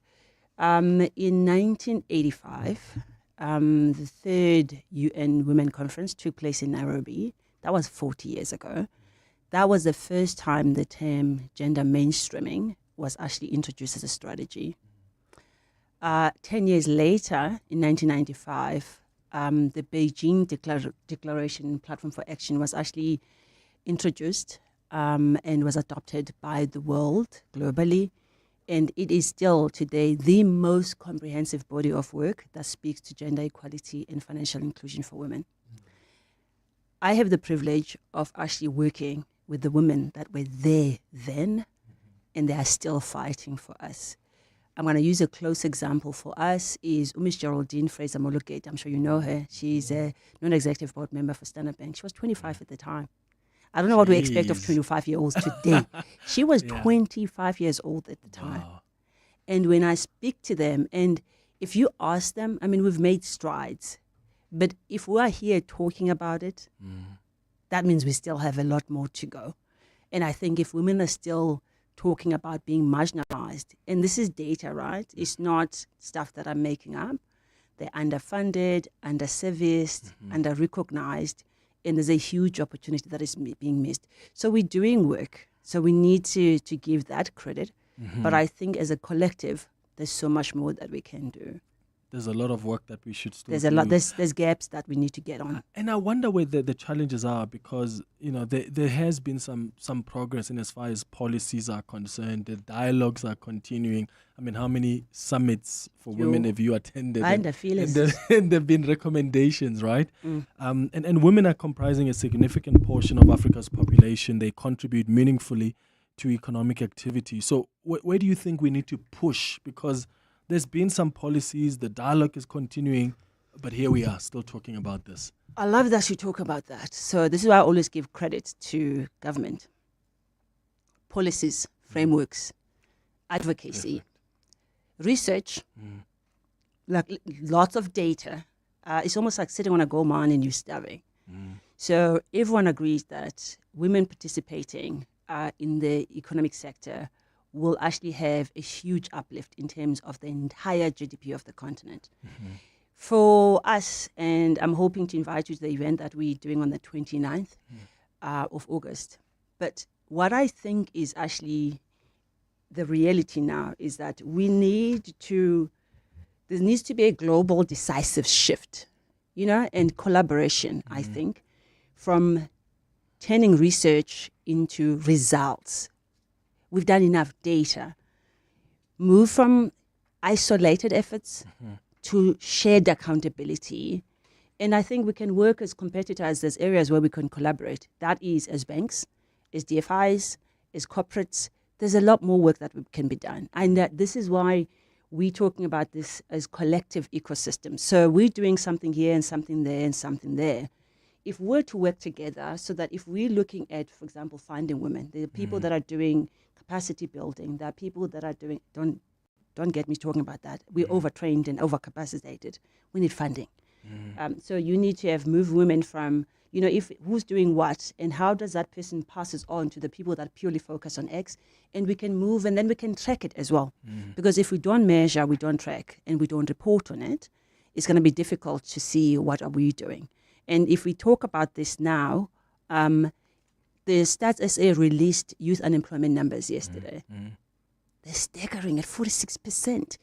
In 1985, the third UN Women Conference took place in Nairobi. That was 40 years ago. That was the first time the term gender mainstreaming was actually introduced as a strategy. 10 years later, in 1995, the Beijing Declaration Platform for Action was actually introduced and was adopted by the world globally. And it is still today the most comprehensive body of work that speaks to gender equality and financial inclusion for women. I have the privilege of actually working with the women that were there then, and they are still fighting for us. I'm going to use a close example for us is Miss Geraldine Fraser-Molugate. I'm sure you know her. She's a non-executive board member for Standard Bank. She was 25 at the time. I don't know what we expect of 25-year-olds today. She was 25 years old at the time. Wow. And when I speak to them, and if you ask them, I mean, we've made strides. But if we are here talking about it, that means we still have a lot more to go. And I think if women are still talking about being marginalized, and this is data, right? It's not stuff that I'm making up. They're underfunded, under-serviced, under-recognized, and there's a huge opportunity that is being missed. So we're doing work. So we need to give that credit. But I think as a collective, there's so much more that we can do. There's a lot of work that we should still do. There's gaps that we need to get on. And I wonder where the challenges are because, there has been some progress in as far as policies are concerned. The dialogues are continuing. I mean, how many summits for women have you attended? And there have been recommendations, right? And women are comprising a significant portion of Africa's population. They contribute meaningfully to economic activity. So where do you think we need to push? Because there's been some policies, the dialogue is continuing, but here we are still talking about this. I love that you talk about that. So this is why I always give credit to government. Policies, frameworks, advocacy, research, like lots of data. It's almost like sitting on a gold mine and you're starving. So everyone agrees that women participating in the economic sector will actually have a huge uplift in terms of the entire GDP of the continent. For us, and I'm hoping to invite you to the event that we're doing on the 29th of August. But what I think is actually the reality now is that there needs to be a global decisive shift, and collaboration, I think, from turning research into results. We've done enough data. Move from isolated efforts to shared accountability. And I think we can work as competitors. There's areas where we can collaborate. That is as banks, as DFIs, as corporates. There's a lot more work that can be done. And this is why we're talking about this as collective ecosystems. So we're doing something here and something there and something there. If we're to work together, so that if we're looking at, for example, finding women, there are people that are doing capacity building, there are people that are doing, don't get me talking about that. We're overtrained and overcapacitated. We need funding. So you need to have moved women from, if who's doing what and how does that person passes on to the people that purely focus on X, and we can move and then we can track it as well. Because if we don't measure, we don't track, and we don't report on it, it's going to be difficult to see what are we doing. And if we talk about this now, the Stats SA released youth unemployment numbers yesterday. They're staggering at 46%.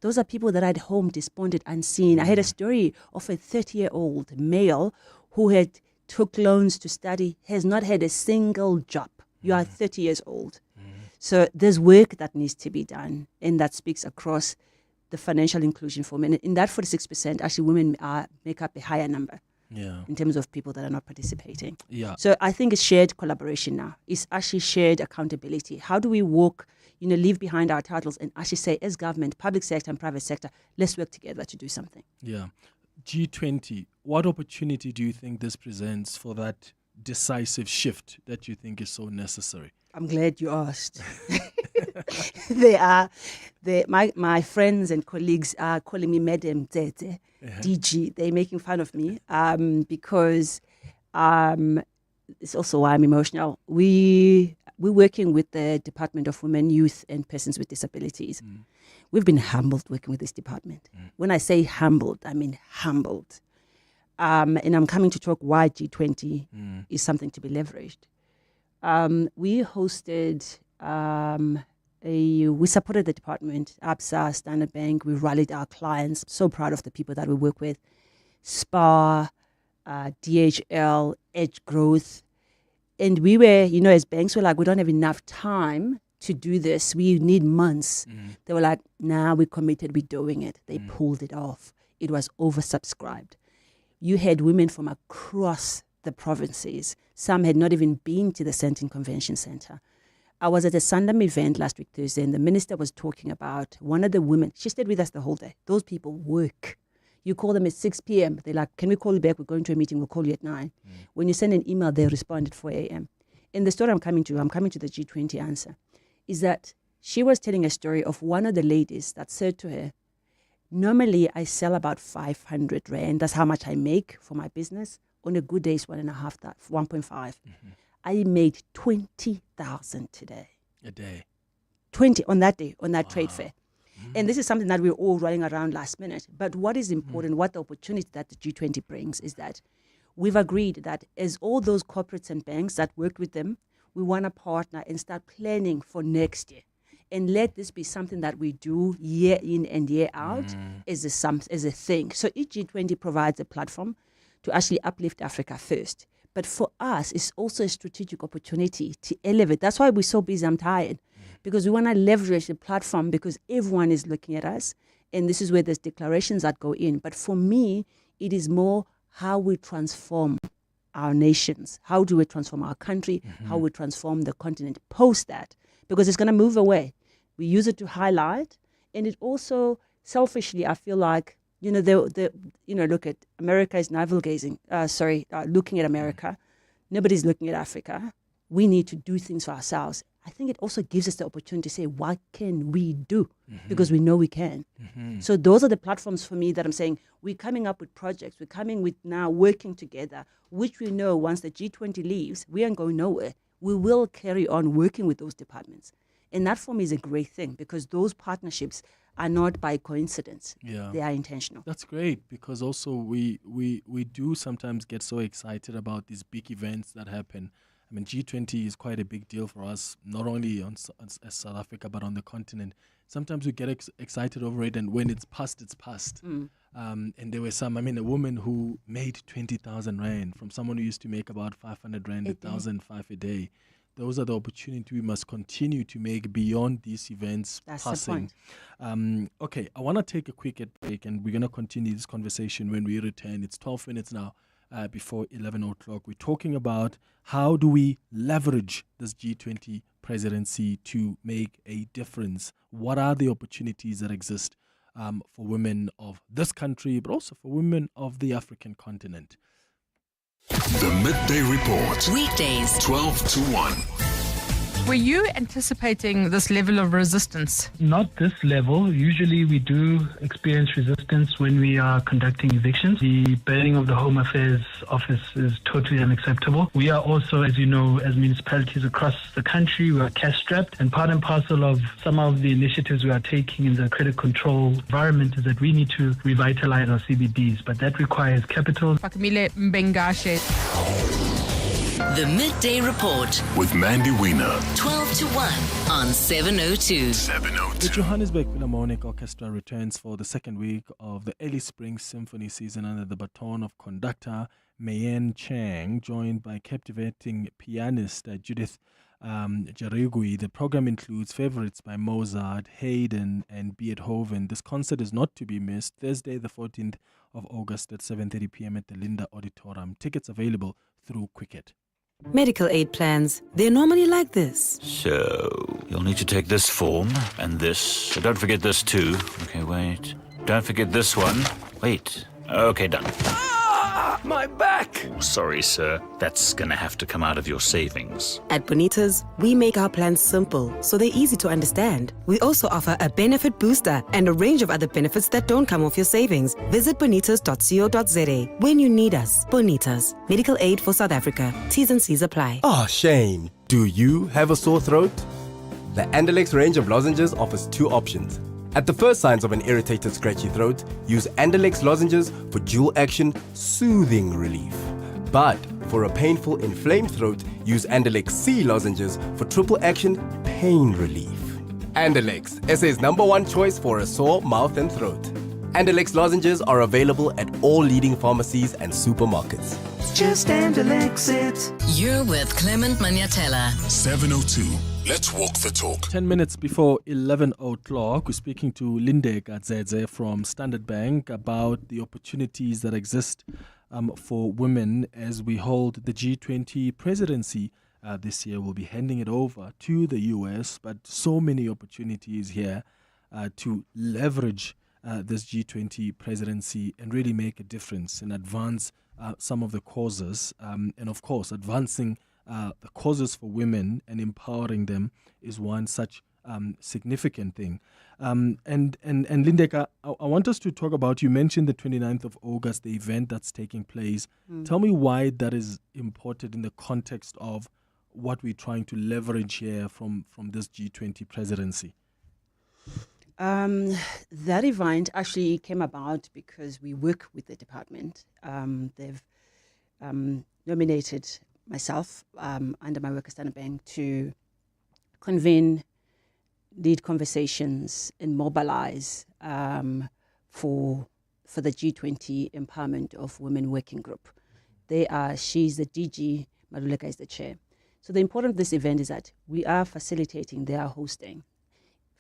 Those are people that are at home, despondent, unseen. I had a story of a 30-year-old male who had took loans to study, has not had a single job. You are 30 years old. So there's work that needs to be done, and that speaks across the financial inclusion for men. In that 46%, actually women make up a higher number in terms of people that are not participating. So I think it's shared collaboration now. It's actually shared accountability. How do we walk, leave behind our titles and actually say, as government, public sector and private sector, let's work together to do something. G20, what opportunity do you think this presents for that decisive shift that you think is so necessary? I'm glad you asked. My friends and colleagues are calling me Madam Tete, DG. They're making fun of me because it's also why I'm emotional. We're working with the Department of Women, Youth and Persons with Disabilities. We've been humbled working with this department. When I say humbled, I mean humbled. And I'm coming to talk why G20 is something to be leveraged. We hosted, we supported the department, ABSA, Standard Bank. We rallied our clients. So proud of the people that we work with. SPAR, DHL, Edge Growth. And we were, as banks were like, we don't have enough time to do this. We need months. They were like, nah, we committed, we're doing it. They pulled it off. It was oversubscribed. You had women from across the provinces. Some had not even been to the Sandton Convention Center. I was at a Sundom event last week, Thursday, and the minister was talking about one of the women. She stayed with us the whole day. Those people work. You call them at 6 p.m. They're like, can we call you back? We're going to a meeting. We'll call you at 9. When you send an email, they respond at 4 a.m. And the story I'm coming to the G20 answer, is that she was telling a story of one of the ladies that said to her, normally I sell about 500 Rand. That's how much I make for my business. On a good day, it's 1.5. I made 20,000 today. A day. 20 on that day, on that trade fair. And this is something that we're all running around last minute. But what is important, what the opportunity that the G20 brings is that we've agreed that as all those corporates and banks that worked with them, we want to partner and start planning for next year. And let this be something that we do year in and year out as a thing. So each G20 provides a platform to actually uplift Africa first. But for us, it's also a strategic opportunity to elevate. That's why we're so busy. I'm tired. Because we want to leverage the platform because everyone is looking at us. And this is where there's declarations that go in. But for me, it is more how we transform our nations. How do we transform our country? How we transform the continent post that? Because it's going to move away. We use it to highlight. And it also, selfishly, I feel like, look at America is navel-gazing. Looking at America. Nobody's looking at Africa. We need to do things for ourselves. I think it also gives us the opportunity to say, what can we do? Because we know we can. So those are the platforms for me that I'm saying, we're coming up with projects. We're coming with now working together, which we know once the G20 leaves, we aren't going nowhere. We will carry on working with those departments. And that for me is a great thing because those partnerships are not by coincidence. They are intentional. That's great because also we do sometimes get so excited about these big events that happen. I mean, G20 is quite a big deal for us, not only as South Africa, but on the continent. Sometimes we get excited over it, and when it's past, it's past. And there were some, a woman who made 20,000 rand from someone who used to make about 500 rand, 1,005 a day. Those are the opportunities we must continue to make beyond these events passing. Okay, I want to take a quick break, and we're going to continue this conversation when we return. It's 12 minutes now before 11 o'clock. We're talking about how do we leverage this G20 presidency to make a difference. What are the opportunities that exist for women of this country, but also for women of the African continent? The Midday Report. Weekdays, 12 to 1. Were you anticipating this level of resistance? Not this level. Usually we do experience resistance when we are conducting evictions. The burning of the Home Affairs office is totally unacceptable. We are also, as you know, as municipalities across the country, we are cash strapped, and part and parcel of some of the initiatives we are taking in the credit control environment is that we need to revitalize our CBDs, but that requires capital. Pakamile Mbengashe. The Midday Report with Mandy Wiener. 12 to 1 on 702. The Johannesburg Philharmonic Orchestra returns for the second week of the early spring symphony season under the baton of conductor Mayen Chang, joined by captivating pianist Judith Jarigui. The program includes favorites by Mozart, Haydn, and Beethoven. This concert is not to be missed. Thursday, the 14th of August at 7:30 p.m. at the Linda Auditorium. Tickets available through Quicket. Medical aid plans, they're normally like this. So, you'll need to take this form and this. So don't forget this too. Okay, wait. Don't forget this one. Wait. Okay, done. My back! Sorry, sir. That's gonna have to come out of your savings. At Bonitas, we make our plans simple, so they're easy to understand. We also offer a benefit booster and a range of other benefits that don't come off your savings. Visit bonitas.co.za when you need us. Bonitas, medical aid for South Africa. T's and C's apply. Oh, Shane, do you have a sore throat? The Andalex range of lozenges offers two options. At the first signs of an irritated, scratchy throat, use Andalex lozenges for dual-action, soothing relief. But for a painful, inflamed throat, use Andalex C lozenges for triple-action, pain relief. Andalex, SA's #1 choice for a sore mouth and throat. Andalex lozenges are available at all leading pharmacies and supermarkets. Just Andalex it. You're with Clement Manyathela. 702. Let's walk the talk. 10 minutes before 11 o'clock, we're speaking to Linde Gadzedze from Standard Bank about the opportunities that exist for women as we hold the G20 presidency this year. We'll be handing it over to the US, but so many opportunities here to leverage this G20 presidency and really make a difference and advance some of the causes. And of course, advancing the causes for women and empowering them is one such significant thing. And Lindeka, I want us to talk about, you mentioned the 29th of August, the event that's taking place. Tell me why that is important in the context of what we're trying to leverage here from this G20 presidency. That event actually came about because we work with the department. They've nominated myself under my work at Standard Bank to convene, lead conversations, and mobilize for the G20 Empowerment of Women Working Group. She's the DG, Maluleka is the chair. So the importance of this event is that we are facilitating their hosting.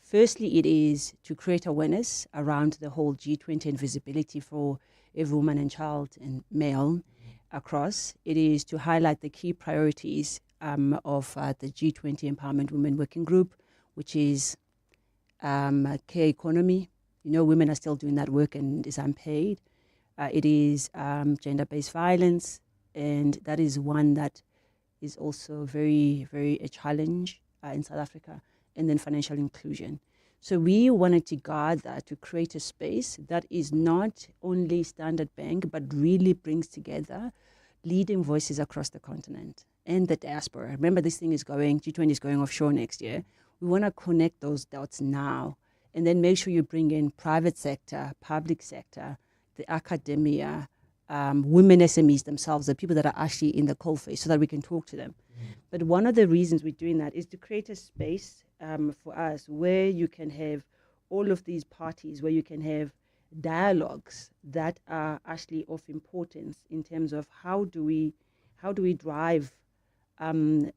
Firstly, it is to create awareness around the whole G20 and visibility for every woman and child and male across. It is to highlight the key priorities of the G20 Empowerment Women Working Group, which is care economy. You know, women are still doing that work and is unpaid. It is gender-based violence, and that is one that is also very, very a challenge in South Africa. And then financial inclusion. So we wanted to gather to create a space that is not only Standard Bank, but really brings together leading voices across the continent and the diaspora. Remember, this thing is G20 is going offshore next year. We want to connect those dots now and then make sure you bring in private sector, public sector, the academia, women SMEs themselves, the people that are actually in the coalface, so that we can talk to them. But one of the reasons we're doing that is to create a space for us where you can have all of these parties, where you can have dialogues that are actually of importance in terms of how do we drive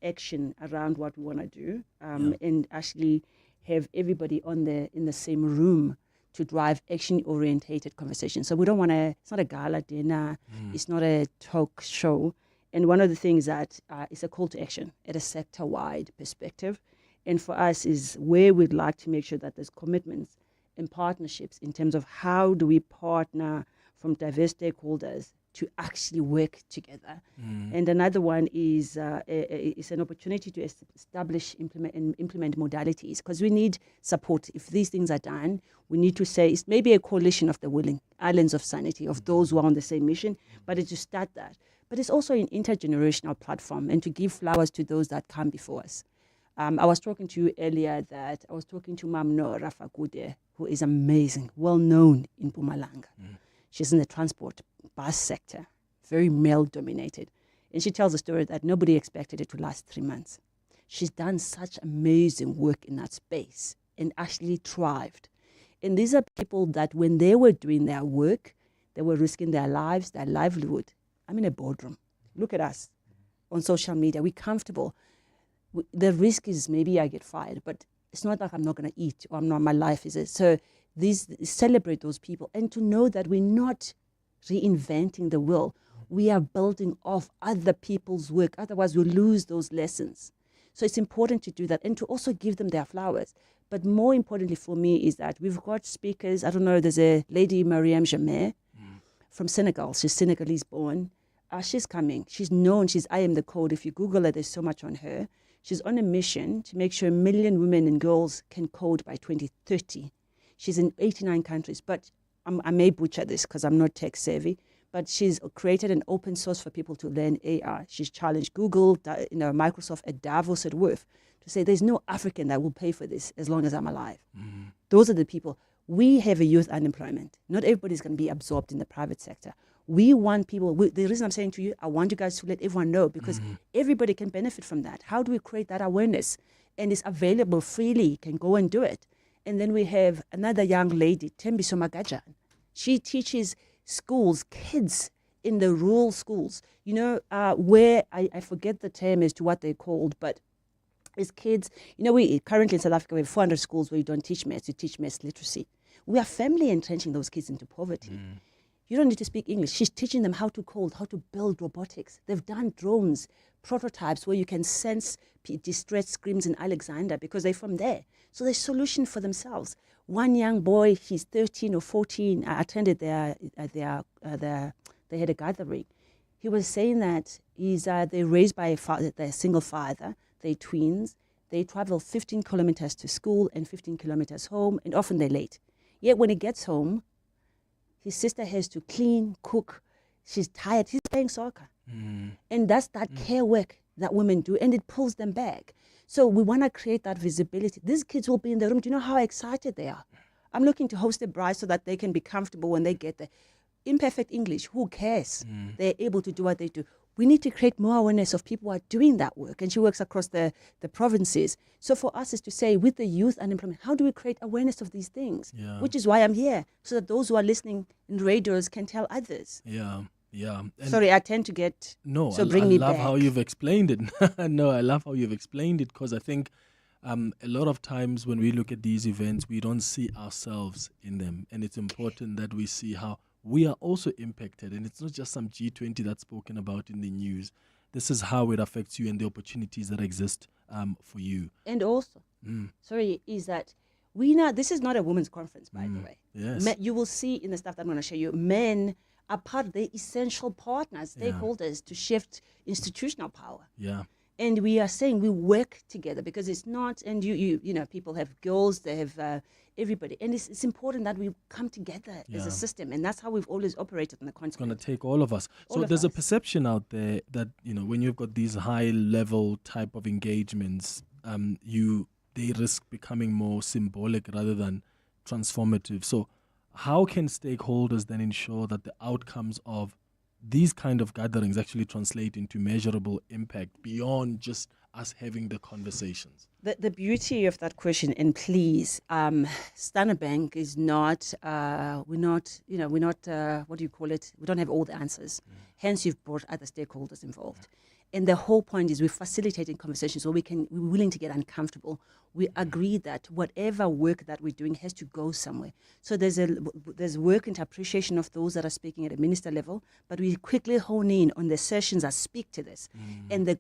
action around what we want to do, and actually have everybody in the same room to drive action-orientated conversation. So we don't want to, it's not a gala dinner, it's not a talk show. And one of the things that is a call to action at a sector-wide perspective. And for us is where we'd like to make sure that there's commitments and partnerships in terms of how do we partner from diverse stakeholders to actually work together. And another one is an opportunity to establish, implement modalities, because we need support. If these things are done, we need to say it's maybe a coalition of the willing, islands of sanity, of those who are on the same mission, but it's to start that. But it's also an intergenerational platform, and to give flowers to those that come before us. I was talking to you earlier that I was talking to Mam Nora Fakude, who is amazing, well-known in Mpumalanga. She's in the transport bus sector, very male-dominated. And she tells a story that nobody expected it to last 3 months. She's done such amazing work in that space and actually thrived. And these are people that when they were doing their work, they were risking their lives, their livelihood. I'm in a boardroom. Look at us on social media. We're comfortable. The risk is maybe I get fired, but it's not like I'm not going to eat or my life is it. So celebrate those people, and to know that we're not reinventing the wheel. We are building off other people's work. Otherwise, we'll lose those lessons. So it's important to do that and to also give them their flowers. But more importantly for me is that we've got speakers. I don't know, there's a lady, Mariam Jamer, from Senegal. She's Senegalese born. She's coming. She's known. She's I Am the Code. If you Google her, there's so much on her. She's on a mission to make sure 1 million women and girls can code by 2030. She's in 89 countries, but I may butcher this because I'm not tech savvy, but she's created an open source for people to learn AI. She's challenged Google, Microsoft at Davos at WIF to say there's no African that will pay for this as long as I'm alive. Those are the people. We have a youth unemployment. Not everybody's going to be absorbed in the private sector. We want people, the reason I'm saying to you, I want you guys to let everyone know, because everybody can benefit from that. How do we create that awareness? And it's available freely. You can go and do it. And then we have another young lady, Tembiso Magajan. She teaches schools, kids in the rural schools, where I forget the term as to what they're called, but as kids, we currently in South Africa, we have 400 schools where you don't teach maths, you teach maths literacy. We are family entrenching those kids into poverty. You don't need to speak English. She's teaching them how to code, how to build robotics. They've done drones, prototypes where you can sense distress screams in Alexander because they're from there. So there's solution for themselves. One young boy, he's 13 or 14. I attended they had a gathering. He was saying that they're raised by a single father. They're twins. They travel 15 kilometers to school and 15 kilometers home, and often they're late. Yet when he gets home, his sister has to clean, cook. She's tired. He's playing soccer. And that's that care work that women do, and it pulls them back. So we want to create that visibility. These kids will be in the room. Do you know how excited they are? I'm looking to host a bride so that they can be comfortable when they get there. Imperfect English, who cares? They're able to do what they do. We need to create more awareness of people who are doing that work. And she works across the provinces. So for us is to say, with the youth unemployment, how do we create awareness of these things? Which is why I'm here, so that those who are listening in radios can tell others. And sorry, I tend to get... No, so bring me I love back. how you've explained it. No, I love how you've explained it, because I think a lot of times when we look at these events, we don't see ourselves in them. And it's important that we see how we are also impacted. And it's not just some G20 that's spoken about in the news. This is how it affects you and the opportunities that exist for you. And also, is that this is not a women's conference, by the way. Yes. You will see in the stuff that I'm going to show you, men are part of the essential partners, stakeholders to shift institutional power. And we are saying we work together, because it's not, and you know, people have girls, they have everybody. And it's important that we come together as a system. And that's how we've always operated in the continent. It's going to take all of us. So there's a perception out there that, when you've got these high level type of engagements, they risk becoming more symbolic rather than transformative. So how can stakeholders then ensure that the outcomes of these kind of gatherings actually translate into measurable impact beyond just us having the conversations? The beauty of that question, and please, Standard Bank is not, we're not, what do you call it? We don't have all the answers. Hence, you've brought other stakeholders involved. And the whole point is we're facilitating conversations so we're willing to get uncomfortable. We agree that whatever work that we're doing has to go somewhere. So there's work into appreciation of those that are speaking at a minister level, but we quickly hone in on the sessions that speak to this. And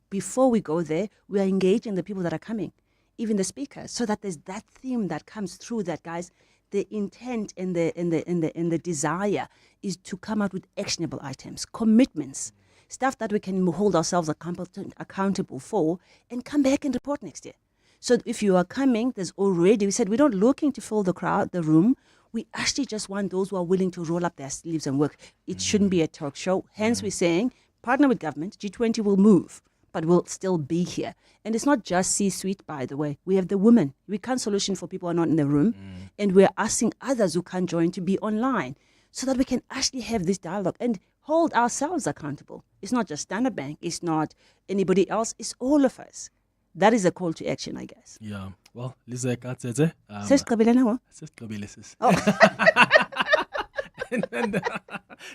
before we go there, we are engaging the people that are coming, even the speakers, so that there's that theme that comes through that, guys, the intent and the desire is to come out with actionable items, commitments, stuff that we can hold ourselves accountable for and come back and report next year. So if you are coming, we said we're not looking to fill the room. We actually just want those who are willing to roll up their sleeves and work. It shouldn't be a talk show. Hence, we're saying partner with government, G20 will move, but we'll still be here. And it's not just C-suite, by the way. We have the women. We can't solution for people who are not in the room. And we're asking others who can't join to be online so that we can actually have this dialogue and hold ourselves accountable. It's not just Standard Bank. It's not anybody else. It's all of us. That is a call to action, I guess. Yeah. Well, Lisa Katseze.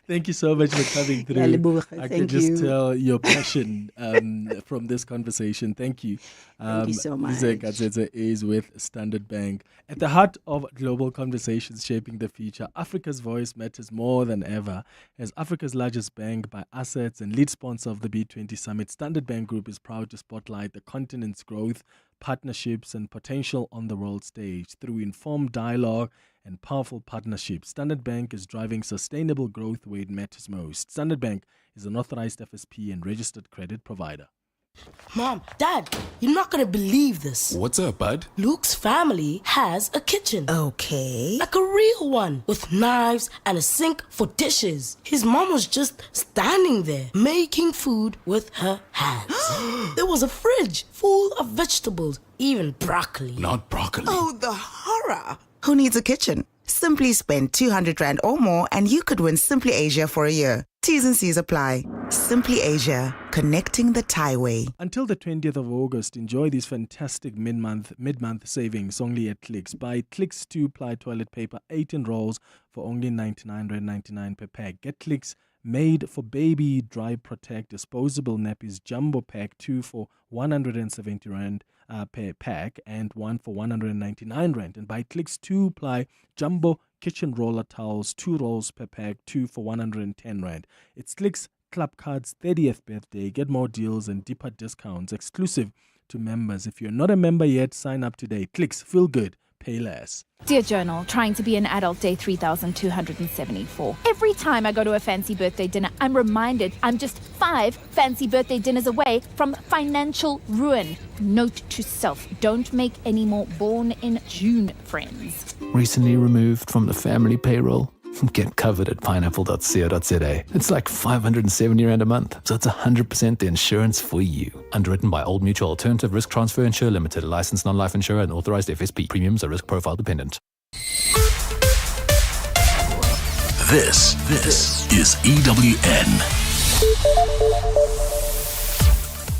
Thank you so much for coming through. I can just tell your passion from this conversation. Thank you. Thank you so much. Lisa Katseze is with Standard Bank. At the heart of global conversations shaping the future, Africa's voice matters more than ever. As Africa's largest bank by assets and lead sponsor of the B20 Summit, Standard Bank Group is proud to spotlight the continent's growth, partnerships, and potential on the world stage. Through informed dialogue and powerful partnerships, Standard Bank is driving sustainable growth where it matters most. Standard Bank is an authorized FSP and registered credit provider. Mom, Dad, you're not gonna believe this. What's up, bud? Luke's family has a kitchen. Okay. Like a real one, with knives and a sink for dishes. His mom was just standing there, making food with her hands. There was a fridge full of vegetables, even broccoli. Not broccoli. Oh, the horror. Who needs a kitchen? Simply spend 200 Rand or more and you could win Simply Asia for a year. T's and C's apply. Simply Asia, connecting the Thai way. Until the 20th of August, enjoy these fantastic mid-month savings only at Clicks. Buy Clicks 2-ply toilet paper, 18 rolls for only 99.99 per pack. Get Clicks Made for Baby Dry Protect disposable nappies jumbo pack, 2 for 170 Rand per pack and 1 for 199 Rand. And buy Clicks 2-ply jumbo kitchen roller towels, 2 rolls per pack, 2 for 110 Rand. It's Clicks Club Card's 30th birthday. Get more deals and deeper discounts exclusive to members. If you're not a member yet, sign up today. Clicks, feel good, pay less. Dear Journal, trying to be an adult, day 3274. Every time I go to a fancy birthday dinner, I'm reminded I'm just 5 fancy birthday dinners away from financial ruin. Note to self, don't make any more born in June friends. Recently removed from the family payroll. Get covered at pineapple.co.za. It's like 570 Rand a month, so it's 100% the insurance for you. Underwritten by Old Mutual Alternative Risk Transfer Insure Limited, a licensed non-life insurer and authorized FSP. Premiums are risk profile dependent. This is EWN.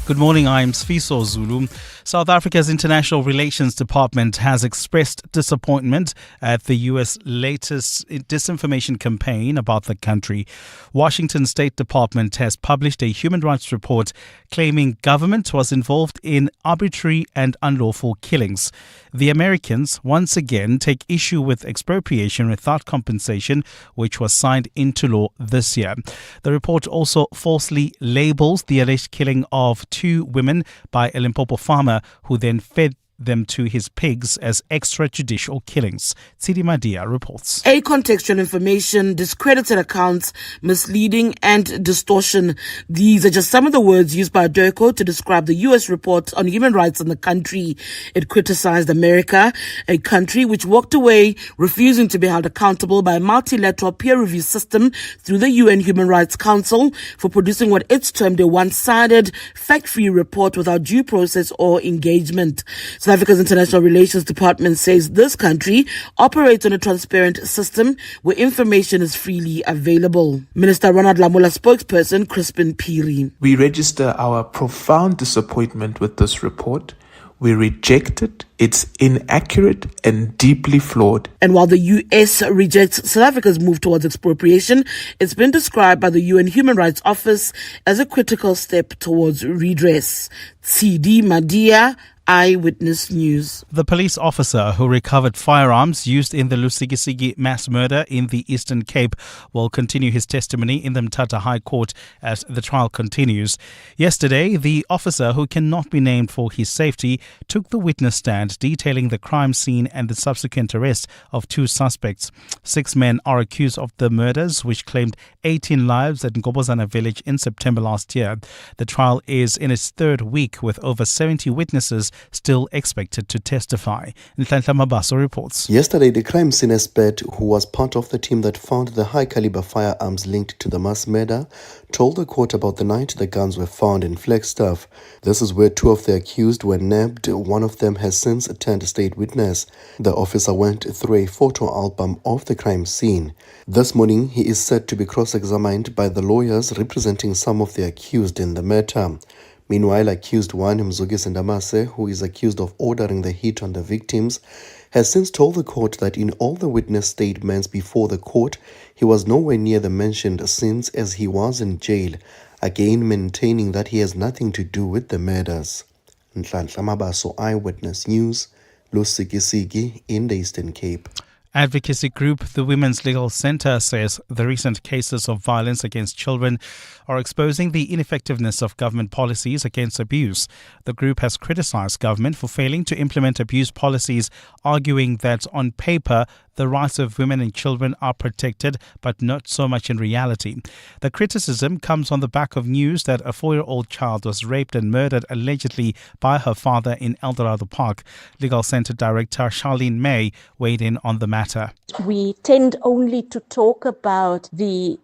Good morning, I'm Sfiso Zulu. South Africa's International Relations Department has expressed disappointment at the U.S. latest disinformation campaign about the country. Washington State Department has published a human rights report claiming government was involved in arbitrary and unlawful killings. The Americans once again take issue with expropriation without compensation, which was signed into law this year. The report also falsely labels the alleged killing of 2 women by a Limpopo farmer who then fed them to his pigs as extrajudicial killings. Tsidi Madia reports. Acontextual information, discredited accounts, misleading and distortion. These are just some of the words used by DERCO to describe the U.S. report on human rights in the country. It criticized America, a country which walked away, refusing to be held accountable by a multilateral peer review system through the UN Human Rights Council for producing what it's termed a one-sided, fact-free report without due process or engagement. South Africa's International Relations Department says this country operates on a transparent system where information is freely available. Minister Ronald Lamola's spokesperson, Crispin Piri. We register our profound disappointment with this report. We reject it. It's inaccurate and deeply flawed. And while the US rejects South Africa's move towards expropriation, it's been described by the UN Human Rights Office as a critical step towards redress. CD Madia, Eyewitness News. The police officer who recovered firearms used in the Lusaka mass murder in the Eastern Cape will continue his testimony in the Mthatha High Court as the trial continues. Yesterday, the officer, who cannot be named for his safety, took the witness stand detailing the crime scene and the subsequent arrest of 2 suspects. 6 men are accused of the murders, which claimed 18 lives at Ngobozana village in September last year. The trial is in its 3rd week with over 70 witnesses still expected to testify. Nhlanhla Mabaso reports. Yesterday, the crime scene expert, who was part of the team that found the high-caliber firearms linked to the mass murder, told the court about the night the guns were found in Flagstaff. This is where 2 of the accused were nabbed. One of them has since turned state witness. The officer went through a photo album of the crime scene. This morning, he is set to be cross-examined by the lawyers representing some of the accused in the matter. Meanwhile, accused 1, Mzugis Ndamase, who is accused of ordering the hit on the victims, has since told the court that in all the witness statements before the court, he was nowhere near the mentioned scenes as he was in jail, again maintaining that he has nothing to do with the murders. Nhlanhla Mabaso, Eyewitness News, Lusaka in the Eastern Cape. Advocacy group The Women's Legal Centre says the recent cases of violence against children are exposing the ineffectiveness of government policies against abuse. The group has criticised government for failing to implement abuse policies, arguing that on paper the rights of women and children are protected, but not so much in reality. The criticism comes on the back of news that a 4-year-old child was raped and murdered allegedly by her father in Eldorado Park. Legal Centre Director Charlene May weighed in on the matter. We tend only to talk about the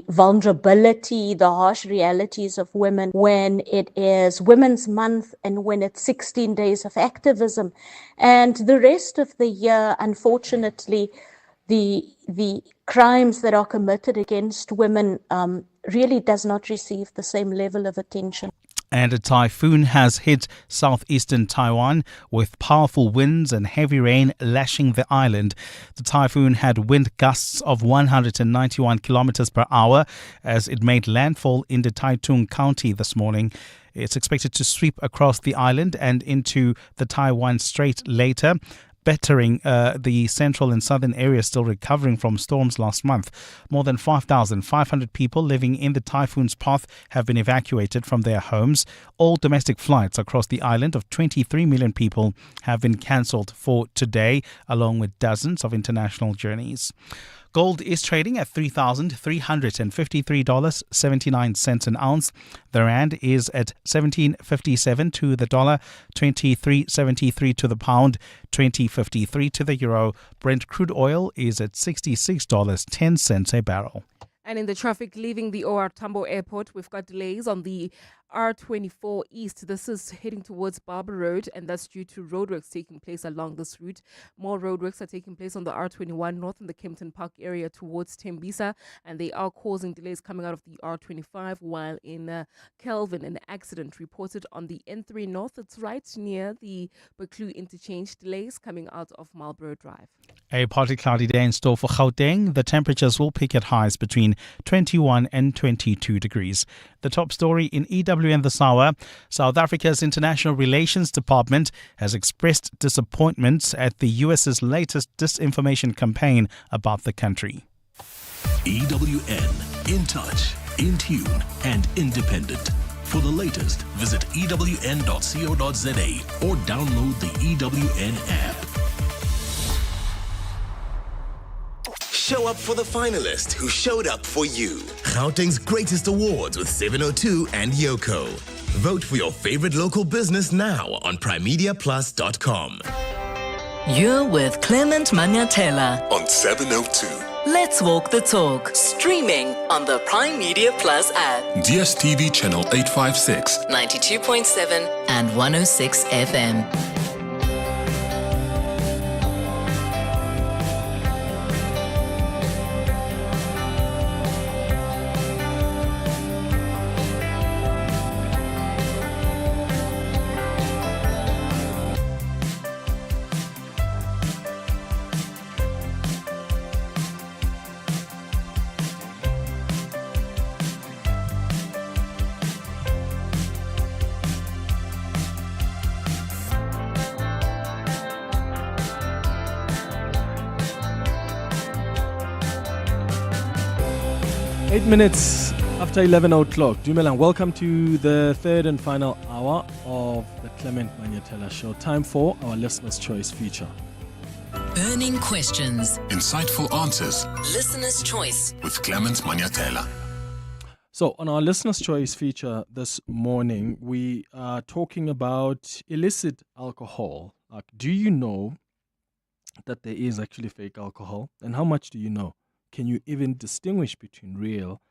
vulnerability, the harsh realities of women when it is Women's Month and when it's 16 days of activism. And the rest of the year, unfortunately, the crimes that are committed against women really does not receive the same level of attention. And a typhoon has hit southeastern Taiwan with powerful winds and heavy rain lashing the island. The typhoon had wind gusts of 191 kilometers per hour as it made landfall in the Taitung County this morning. It's expected to sweep across the island and into the Taiwan Strait later, bettering the central and southern areas still recovering from storms last month. More than 5,500 people living in the typhoon's path have been evacuated from their homes. All domestic flights across the island of 23 million people have been cancelled for today, along with dozens of international journeys. Gold is trading at $3,353.79 an ounce. The rand is at 17.57 to the dollar, 23.73 to the pound, 20.53 to the euro. Brent crude oil is at $66.10 a barrel. And in the traffic leaving the OR Tambo Airport, we've got delays on the R24 East. This is heading towards Barber Road, and that's due to roadworks taking place along this route. More roadworks are taking place on the R21 North in the Kempton Park area towards Tembisa, and they are causing delays coming out of the R25, while in Kelvin, an accident reported on the N3 North. It's right near the Buccleuch interchange. Delays coming out of Marlborough Drive. A partly cloudy day in store for Gauteng. The temperatures will peak at highs between 21 and 22 degrees. The top story in EWN this hour: South Africa's International Relations Department has expressed disappointment at the US's latest disinformation campaign about the country. EWN, in touch, in tune, and independent. For the latest, visit ewn.co.za or download the EWN app. Show up for the finalist who showed up for you. Gauteng's greatest awards with 702 and Yoko. Vote for your favorite local business now on primemediaplus.com. You're with Clement Manyathela on 702. Let's walk the talk. Streaming on the Prime Media Plus app. DSTV channel 856, 92.7 and 106 FM. 8 minutes after 11 o'clock. Dumelang, welcome to the third and final hour of the Clement Manyathela Show. Time for our Listener's Choice feature. Burning questions. Insightful answers. Listener's Choice. With Clement Manyathela. So, on our Listener's Choice feature this morning, we are talking about illicit alcohol. Like, do you know that there is actually fake alcohol? And how much do you know? Can you even distinguish between real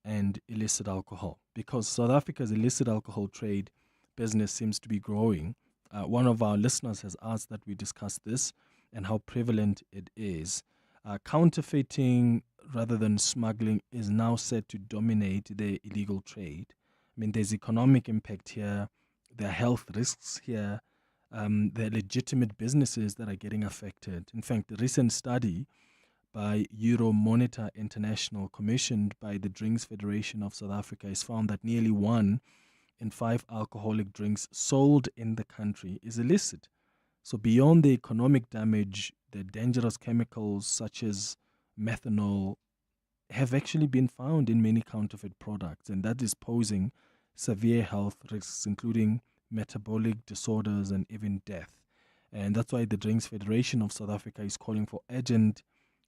and illicit alcohol? Because South Africa's illicit alcohol trade business seems to be growing. One of our listeners has asked that we discuss this and how prevalent it is. Counterfeiting rather than smuggling is now set to dominate the illegal trade. I mean, there's economic impact here, there are health risks here, there are legitimate businesses that are getting affected. In fact, the recent study by Euromonitor International, commissioned by the Drinks Federation of South Africa, has found that nearly 1 in 5 alcoholic drinks sold in the country is illicit. So beyond the economic damage, the dangerous chemicals such as methanol have actually been found in many counterfeit products, and that is posing severe health risks, including metabolic disorders and even death. And that's why the Drinks Federation of South Africa is calling for urgent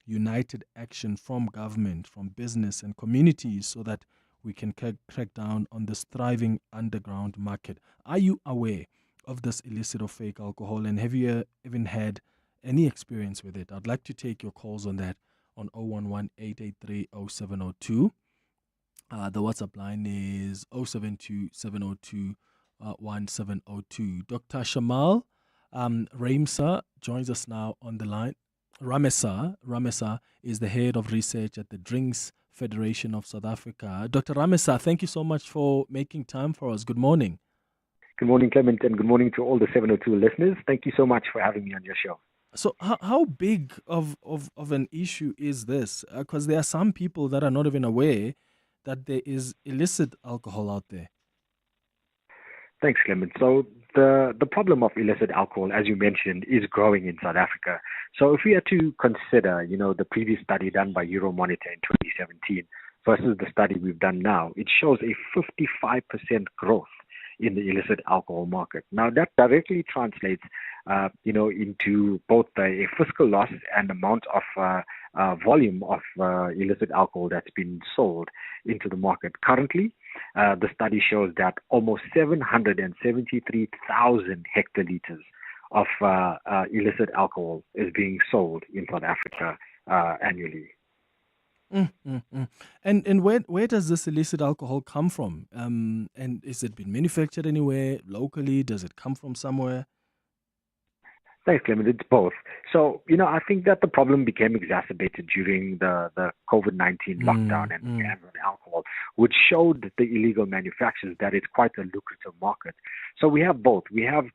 united action from government, from business and communities so that we can crack down on this thriving underground market. Are you aware of this illicit or fake alcohol, and have you even had any experience with it? I'd like to take your calls on that on 011-883-0702. The WhatsApp line is 072-702-1702. Dr. Shamal Ramesa joins us now on the line. Ramesa is the head of research at the Drinks Federation of South Africa. Dr. Ramesa, thank you so much for making time for us. Good morning. Good morning, Clement, and good morning to all the 702 listeners. Thank you so much for having me on your show. So how big of an issue is this? Because there are some people that are not even aware that there is illicit alcohol out there. Thanks, Clement. So the problem of illicit alcohol, as you mentioned, is growing in South Africa. So if we are to consider, the previous study done by Euromonitor in 2017 versus the study we've done now, it shows a 55% growth in the illicit alcohol market. Now that directly translates, into both a fiscal loss and amount of volume of illicit alcohol that's been sold into the market. Currently, the study shows that almost 773,000 hectoliters of illicit alcohol is being sold in South Africa annually. And where does this illicit alcohol come from? And is it been manufactured anywhere locally? Does it come from somewhere? Thanks, Clement. It's both. So, I think that the problem became exacerbated during the COVID-19 lockdown and the ban on alcohol, which showed the illegal manufacturers that it's quite a lucrative market. So we have both. We have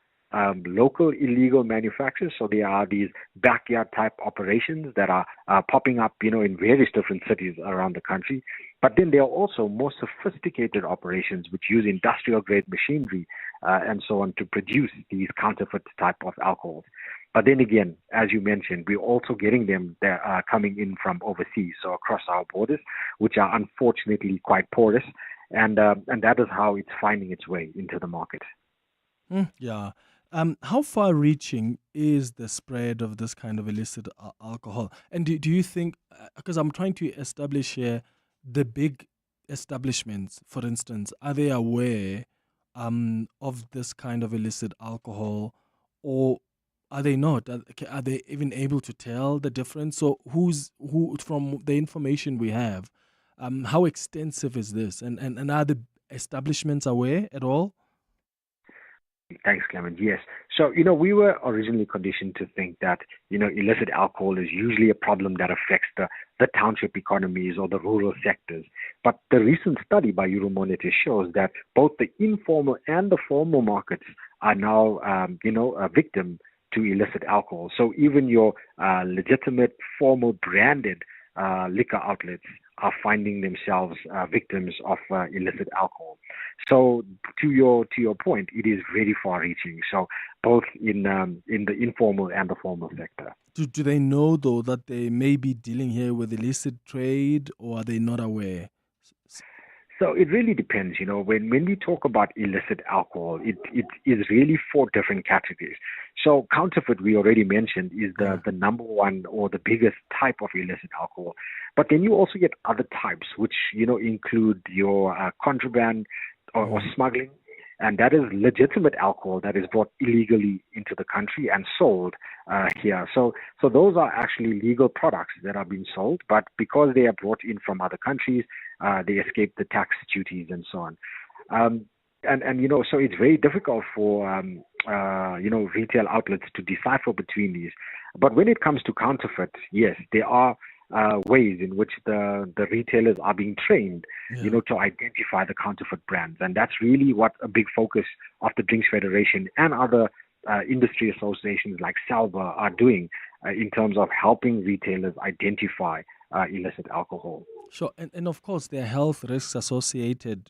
local illegal manufacturers. So there are these backyard type operations that are popping up, in various different cities around the country. But then there are also more sophisticated operations which use industrial grade machinery and so on to produce these counterfeit type of alcohols. But then again, as you mentioned, we're also getting them that are coming in from overseas, so across our borders, which are unfortunately quite porous, and that is how it's finding its way into the market. Yeah. How far-reaching is the spread of this kind of illicit alcohol? And do you think, because I'm trying to establish here, the big establishments, for instance, are they aware of this kind of illicit alcohol, or are they not? Are they even able to tell the difference? So who, from the information we have, how extensive is this? And are the establishments aware at all? Thanks, Clement. Yes. So, we were originally conditioned to think that, illicit alcohol is usually a problem that affects the township economies or the rural sectors. But the recent study by Euromonitor shows that both the informal and the formal markets are now, a victim to illicit alcohol. So even your legitimate, formal, branded liquor outlets are finding themselves victims of illicit alcohol. So to your point, it is very far-reaching. So both in the informal and the formal sector. Do they know though that they may be dealing here with illicit trade, or are they not aware? So it really depends, when we talk about illicit alcohol, it is really 4 different categories. So counterfeit, we already mentioned, is the number one or the biggest type of illicit alcohol. But then you also get other types, which, include your contraband or smuggling. And that is legitimate alcohol that is brought illegally into the country and sold here. So those are actually legal products that are being sold, but because they are brought in from other countries, they escape the tax duties and so on. So it's very difficult for retail outlets to decipher between these. But when it comes to counterfeit, yes, there are ways in which the retailers are being trained, to identify the counterfeit brands. And that's really what a big focus of the Drinks Federation and other industry associations like SALVA are doing in terms of helping retailers identify illicit alcohol. Sure. And of course, there are health risks associated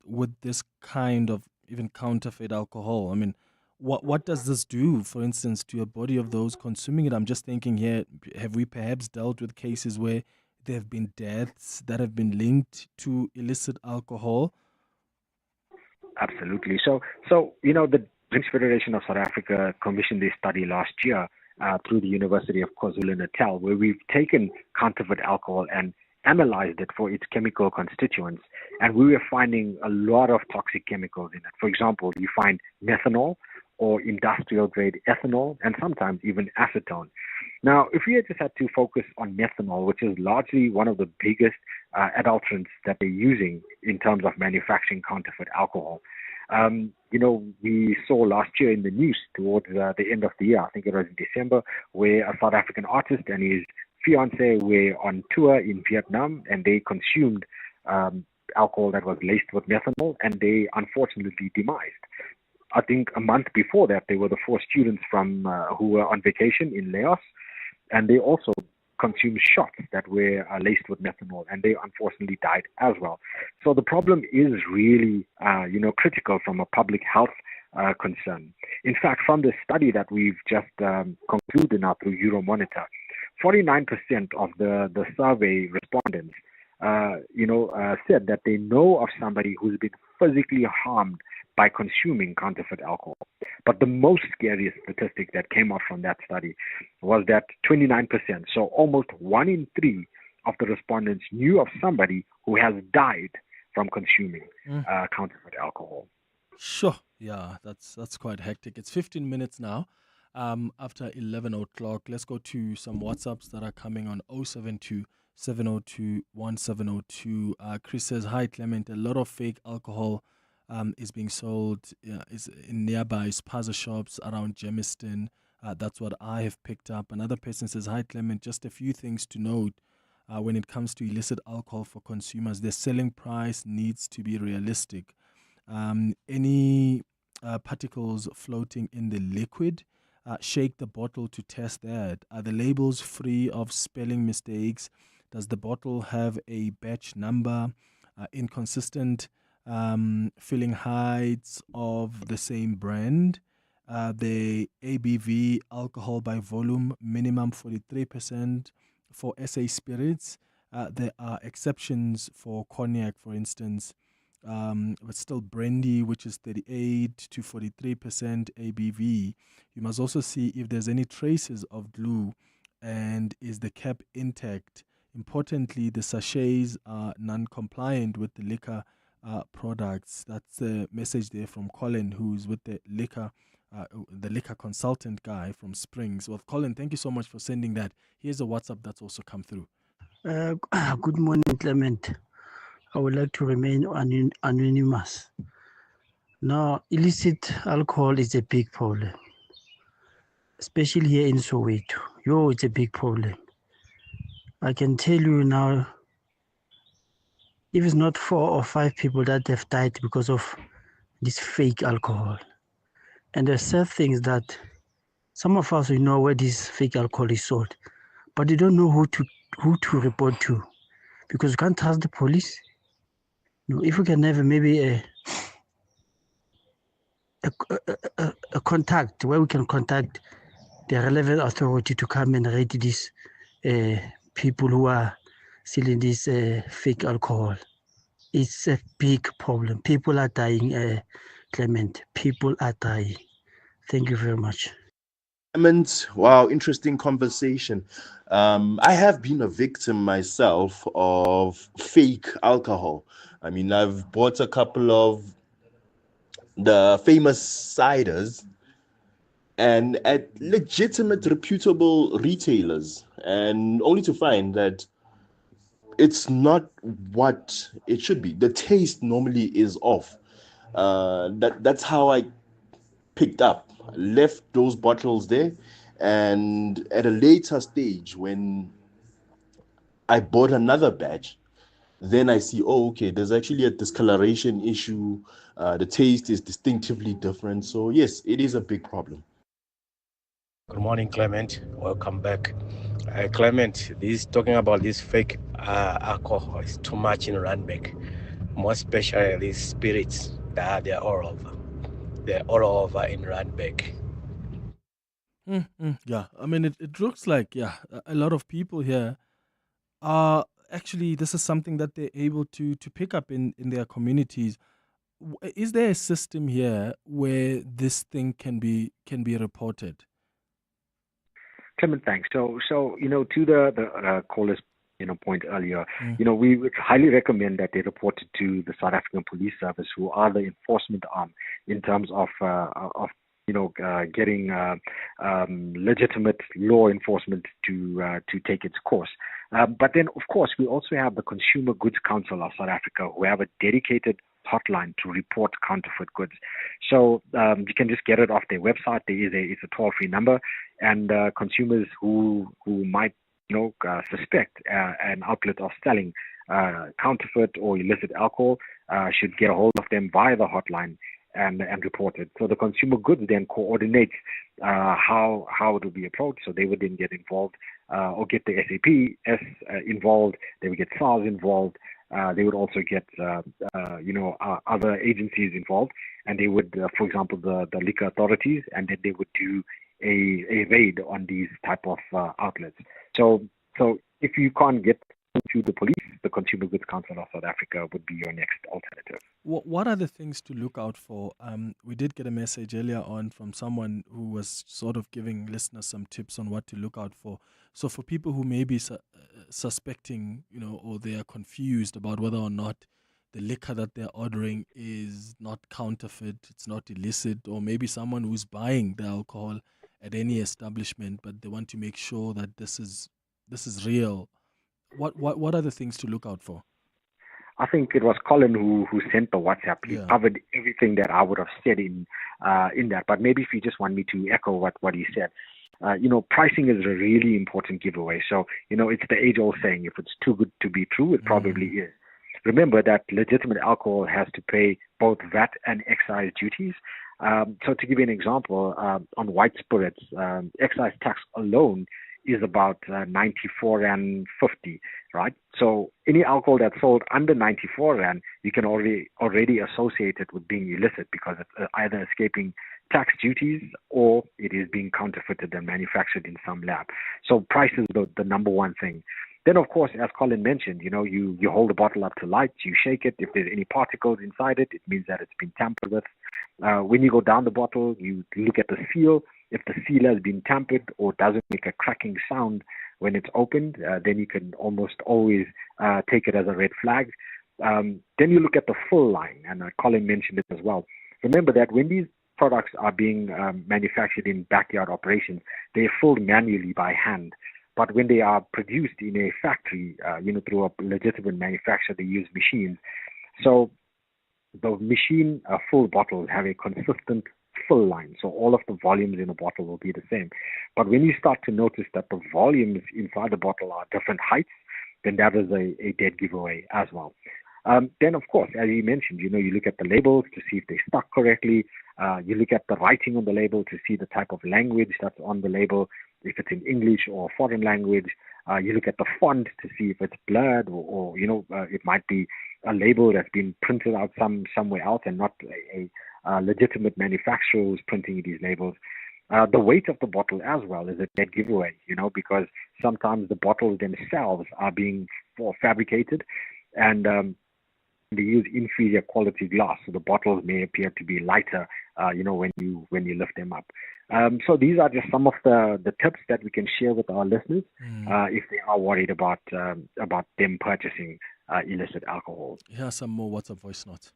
with this kind of even counterfeit alcohol. I mean, what does this do, for instance, to your body of those consuming it? I'm just thinking here, have we perhaps dealt with cases where there have been deaths that have been linked to illicit alcohol? Absolutely. So the Drinks Federation of South Africa commissioned this study last year through the University of KwaZulu-Natal, where we've taken counterfeit alcohol and analyzed it for its chemical constituents, and we were finding a lot of toxic chemicals in it. For example, you find methanol or industrial-grade ethanol, and sometimes even acetone. Now, if we had just had to focus on methanol, which is largely one of the biggest adulterants that they're using in terms of manufacturing counterfeit alcohol, we saw last year in the news towards the end of the year, I think it was in December, where a South African artist and his fiance were on tour in Vietnam, and they consumed alcohol that was laced with methanol, and they unfortunately demised. I think a month before that, they were the 4 students from who were on vacation in Laos, and they also consumed shots that were laced with methanol, and they unfortunately died as well. So the problem is really, critical from a public health concern. In fact, from the study that we've just concluded now through Euromonitor, 49% of the survey respondents, said that they know of somebody who's been physically harmed by consuming counterfeit alcohol. But the most scariest statistic that came out from that study was that 29%, so almost 1 in 3 of the respondents knew of somebody who has died from consuming counterfeit alcohol. Sure. Yeah, that's quite hectic. It's 15 minutes now after 11 o'clock. Let's go to some WhatsApps that are coming on 072 702 1702. Chris says, hi, Clement. A lot of fake alcohol is being sold is in nearby spaza shops around Germiston. That's what I have picked up. Another person says, hi, Clement. Just a few things to note when it comes to illicit alcohol for consumers. The selling price needs to be realistic. Any particles floating in the liquid, shake the bottle to test that. Are the labels free of spelling mistakes? Does the bottle have a batch number? Inconsistent filling heights of the same brand. The ABV, alcohol by volume, minimum 43% for SA spirits. There are exceptions for cognac, for instance, but still brandy, which is 38 to 43% ABV. You must also see if there's any traces of glue and is the cap intact. Importantly, the sachets are non-compliant with the liquor products. That's the message there from Colin, who's with the liquor consultant guy from Springs. Well, Colin, thank you so much for sending that. Here's a WhatsApp that's also come through. Good morning, Clement. I would like to remain anonymous. Now, illicit alcohol is a big problem, especially here in Soweto. It's a big problem. I can tell you now, if it's not 4 or 5 people that have died because of this fake alcohol. And the sad thing is that some of us, we know where this fake alcohol is sold, but they don't know who to report to, because you can't trust the police. If we can have maybe a contact where we can contact the relevant authority to come and rate these people who are selling this fake alcohol. It's a big problem. People are dying, Clement. People are dying. Thank you very much. Clement, wow, interesting conversation. I have been a victim myself of fake alcohol. I mean, I've bought a couple of the famous ciders and at legitimate, reputable retailers, and only to find that it's not what it should be. The taste normally is off. That's how I picked up, left those bottles there, and at a later stage when I bought another batch, then I see, oh, okay, there's actually a discoloration issue. The taste is distinctively different. So yes, it is a big problem. Good morning, Clement. Welcome back. Clement, this talking about this fake alcohol is too much in Randburg. More especially these spirits that they're all over. They're all over in Randburg. Yeah, I mean, it looks like, a lot of people here are actually, this is something that they're able to pick up in their communities. Is there a system here where this thing can be reported? Clement, thanks. So to the caller's point earlier, we would highly recommend that they report it to the South African Police Service, who are the enforcement arm in terms of getting legitimate law enforcement to take its course. But then, of course, we also have the Consumer Goods Council of South Africa, who have a dedicated hotline to report counterfeit goods. So you can just get it off their website. It's a toll-free number, and consumers who might suspect an outlet of selling counterfeit or illicit alcohol should get a hold of them via the hotline and report it. So the Consumer Goods then coordinates how it will be approached. So they would then get involved or get the SAPS involved. They would get SARS involved. They would also get other agencies involved, and they would, for example, the liquor authorities, and then they would do a raid on these type of outlets. So if you can't get to the police, the Consumer Goods Council of South Africa would be your next alternative. What are the things to look out for? We did get a message earlier on from someone who was sort of giving listeners some tips on what to look out for. So for people who may be suspecting, or they are confused about whether or not the liquor that they're ordering is not counterfeit, it's not illicit, or maybe someone who's buying the alcohol at any establishment, but they want to make sure that this is real. What are the things to look out for? I think it was Colin who sent the WhatsApp. He covered everything that I would have said in that. But maybe if you just want me to echo what he said, pricing is a really important giveaway. So, it's the age-old saying, if it's too good to be true, it probably is. Remember that legitimate alcohol has to pay both VAT and excise duties. So to give you an example, on white spirits, excise tax alone is about 94 Rand 50, right? So any alcohol that's sold under 94 Rand, you can already associate it with being illicit because it's either escaping tax duties or it is being counterfeited and manufactured in some lab. So price is the number one thing. Then, of course, as Colin mentioned, you hold the bottle up to light, you shake it. If there's any particles inside it, it means that it's been tampered with. When you go down the bottle, you look at the seal. If the seal has been tampered or doesn't make a cracking sound when it's opened, then you can almost always take it as a red flag. Then you look at the full line, and Colin mentioned it as well. Remember that when these products are being manufactured in backyard operations, they're filled manually by hand. But when they are produced in a factory, through a legitimate manufacturer, they use machines. So the machine full bottles have a consistent full line. So all of the volumes in a bottle will be the same. But when you start to notice that the volumes inside the bottle are different heights, then that is a dead giveaway as well. Then, of course, as you mentioned, you look at the labels to see if they're stuck correctly. You look at the writing on the label to see the type of language that's on the label, if it's in English or foreign language. You look at the font to see if it's blurred or it might be a label that's been printed out somewhere else and not a legitimate manufacturer who's printing these labels. The weight of the bottle as well is a dead giveaway, because sometimes the bottles themselves are being fabricated. And They use inferior quality glass, so the bottles may appear to be lighter, when you lift them up. So these are just some of the tips that we can share with our listeners if they are worried about them purchasing illicit alcohol. Here are some more WhatsApp voice notes.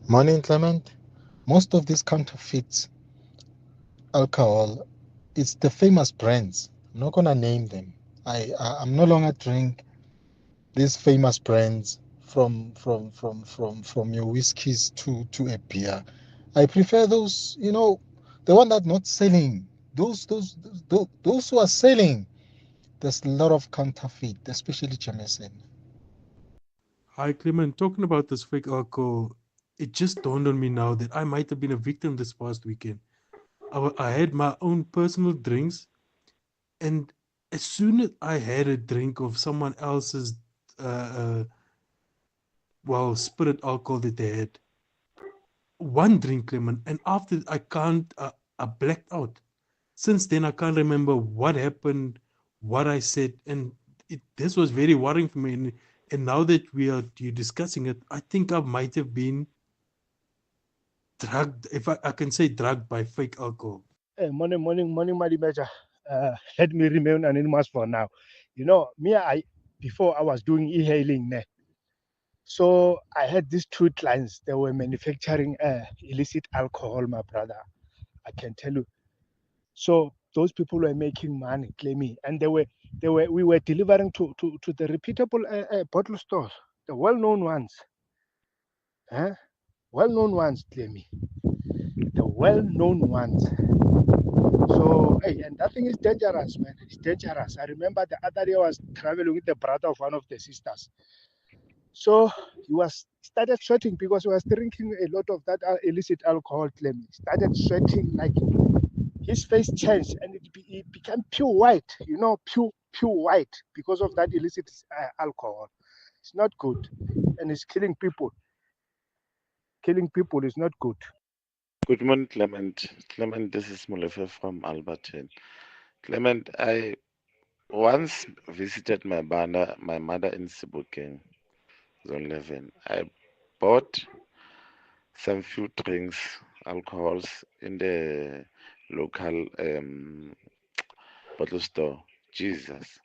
Morning, Clement. Most of these counterfeit alcohol, it's the famous brands. I'm not gonna name them. I'm no longer drink these famous brands from your whiskeys to a beer. I prefer those, the one that's not selling. Those who are selling. There's a lot of counterfeit, especially Jameson. Hi, Clement. Talking about this fake alcohol, it just dawned on me now that I might have been a victim this past weekend. I had my own personal drinks, and as soon as I had a drink of someone else's spirit alcohol that they had, one drink, Clement, and after I blacked out. Since then, I can't remember what happened, what I said, and this was very worrying for me. And now that you're discussing it, I think I might have been drugged, if I can say drugged by fake alcohol. Hey, morning, Madi Major. Let me remain anonymous for now. Before I was doing e-hailing, so I had these two clients. They were manufacturing illicit alcohol, my brother. I can tell you. So those people were making money, claiming, and we were delivering to the reputable bottle stores, the well-known ones. Well-known ones, claiming. The well-known ones. So, and that thing is dangerous, man. It's dangerous. I remember the other day I was traveling with the brother of one of the sisters. So he started sweating because he was drinking a lot of that illicit alcohol, claiming. Started sweating, like his face changed and it became pure white, pure white because of that illicit alcohol. It's not good, and it's killing people. Killing people is not good. Good morning, Clement. Clement, this is Molefe from Alberton. Clement, I once visited my mother in Sebokeng, Zone 11. I bought some few drinks, alcohols in the local bottle store. Jesus,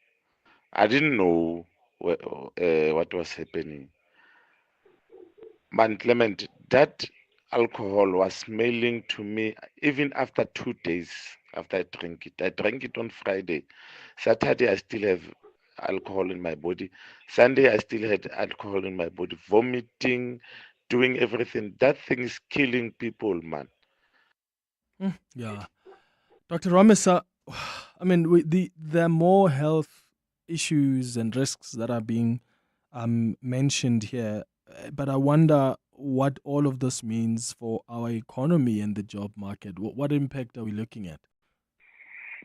I didn't know what was happening. Man, Clement, that alcohol was smelling to me even after 2 days after I drank it. I drank it on Friday. Saturday, I still have alcohol in my body. Sunday, I still had alcohol in my body. Vomiting, doing everything. That thing is killing people, man. Yeah. Dr. Ramesa, I mean, there are more health issues and risks that are being mentioned here. But I wonder what all of this means for our economy and the job market. What impact are we looking at?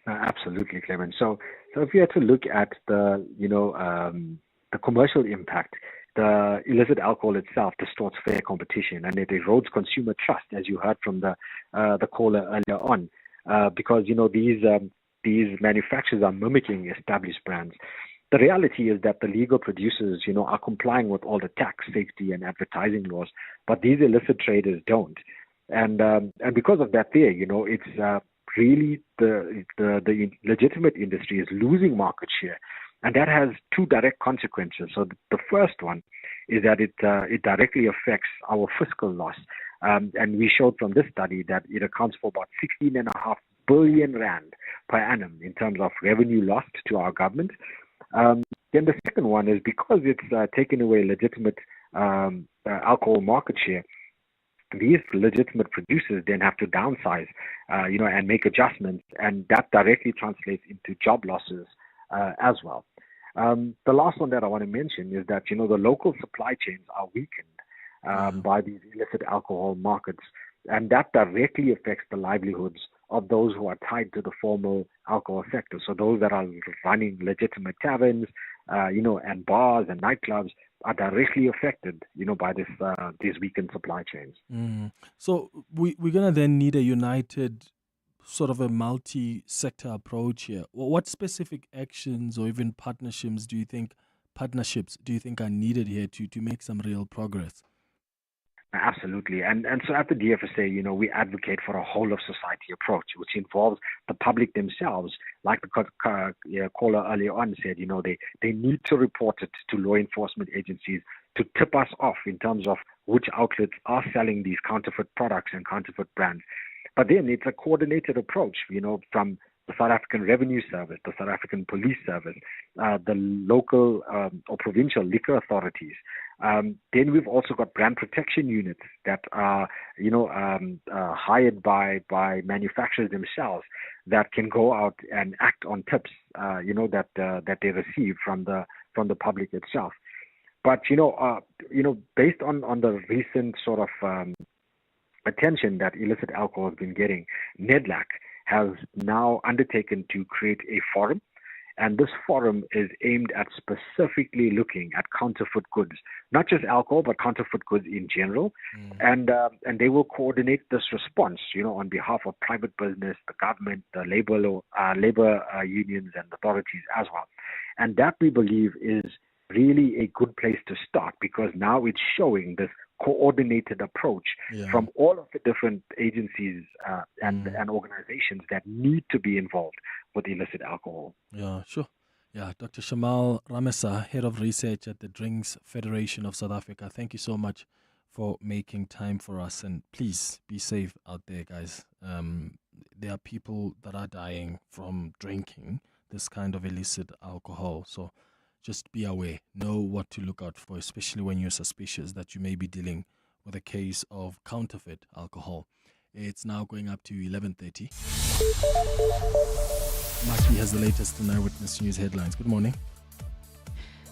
Absolutely, Clement. So if you had to look at the commercial impact, the illicit alcohol itself distorts fair competition and it erodes consumer trust, as you heard from the caller earlier on, because these manufacturers are mimicking established brands. The reality is that the legal producers, are complying with all the tax, safety, and advertising laws, but these illicit traders don't. And because of that, it's really the legitimate industry is losing market share, and that has two direct consequences. So the first one is that it directly affects our fiscal loss, and we showed from this study that it accounts for about 16.5 billion rand per annum in terms of revenue lost to our government. Then the second one is because it's taken away legitimate alcohol market share. These legitimate producers then have to downsize, and make adjustments, and that directly translates into job losses as well. The last one that I want to mention is that the local supply chains are weakened by these illicit alcohol markets, and that directly affects the livelihoods of those who are tied to the formal alcohol sector. So those that are running legitimate taverns, and bars and nightclubs are directly affected, by these weakened supply chains. So we're going to then need a united sort of a multi-sector approach here. What specific actions or even partnerships do you think partnerships do you think are needed here to make some real progress? Absolutely. And so at the DFSA, we advocate for a whole of society approach, which involves the public themselves. Like the caller earlier on said, they need to report it to law enforcement agencies to tip us off in terms of which outlets are selling these counterfeit products and counterfeit brands. But then it's a coordinated approach, from the South African Revenue Service, the South African Police Service, the local or provincial liquor authorities. Then we've also got brand protection units that are, hired by manufacturers themselves that can go out and act on tips, that they receive from the public itself. But based on the recent sort of attention that illicit alcohol has been getting, NEDLAC has now undertaken to create a forum. And this forum is aimed at specifically looking at counterfeit goods, not just alcohol, but counterfeit goods in general. And they will coordinate this response, on behalf of private business, the government, the labor unions and authorities as well. And that, we believe, is really a good place to start, because now it's showing this coordinated approach from all of the different agencies and organizations that need to be involved with illicit alcohol. Yeah, sure. Yeah, Dr. Shamal Ramesa, Head of Research at the Drinks Federation of South Africa. Thank you so much for making time for us, and please be safe out there, guys. There are people that are dying from drinking this kind of illicit alcohol, so just be aware, know what to look out for, especially when you're suspicious that you may be dealing with a case of counterfeit alcohol. It's now going up to 11:30. Maki has the latest in Eyewitness News headlines. Good morning.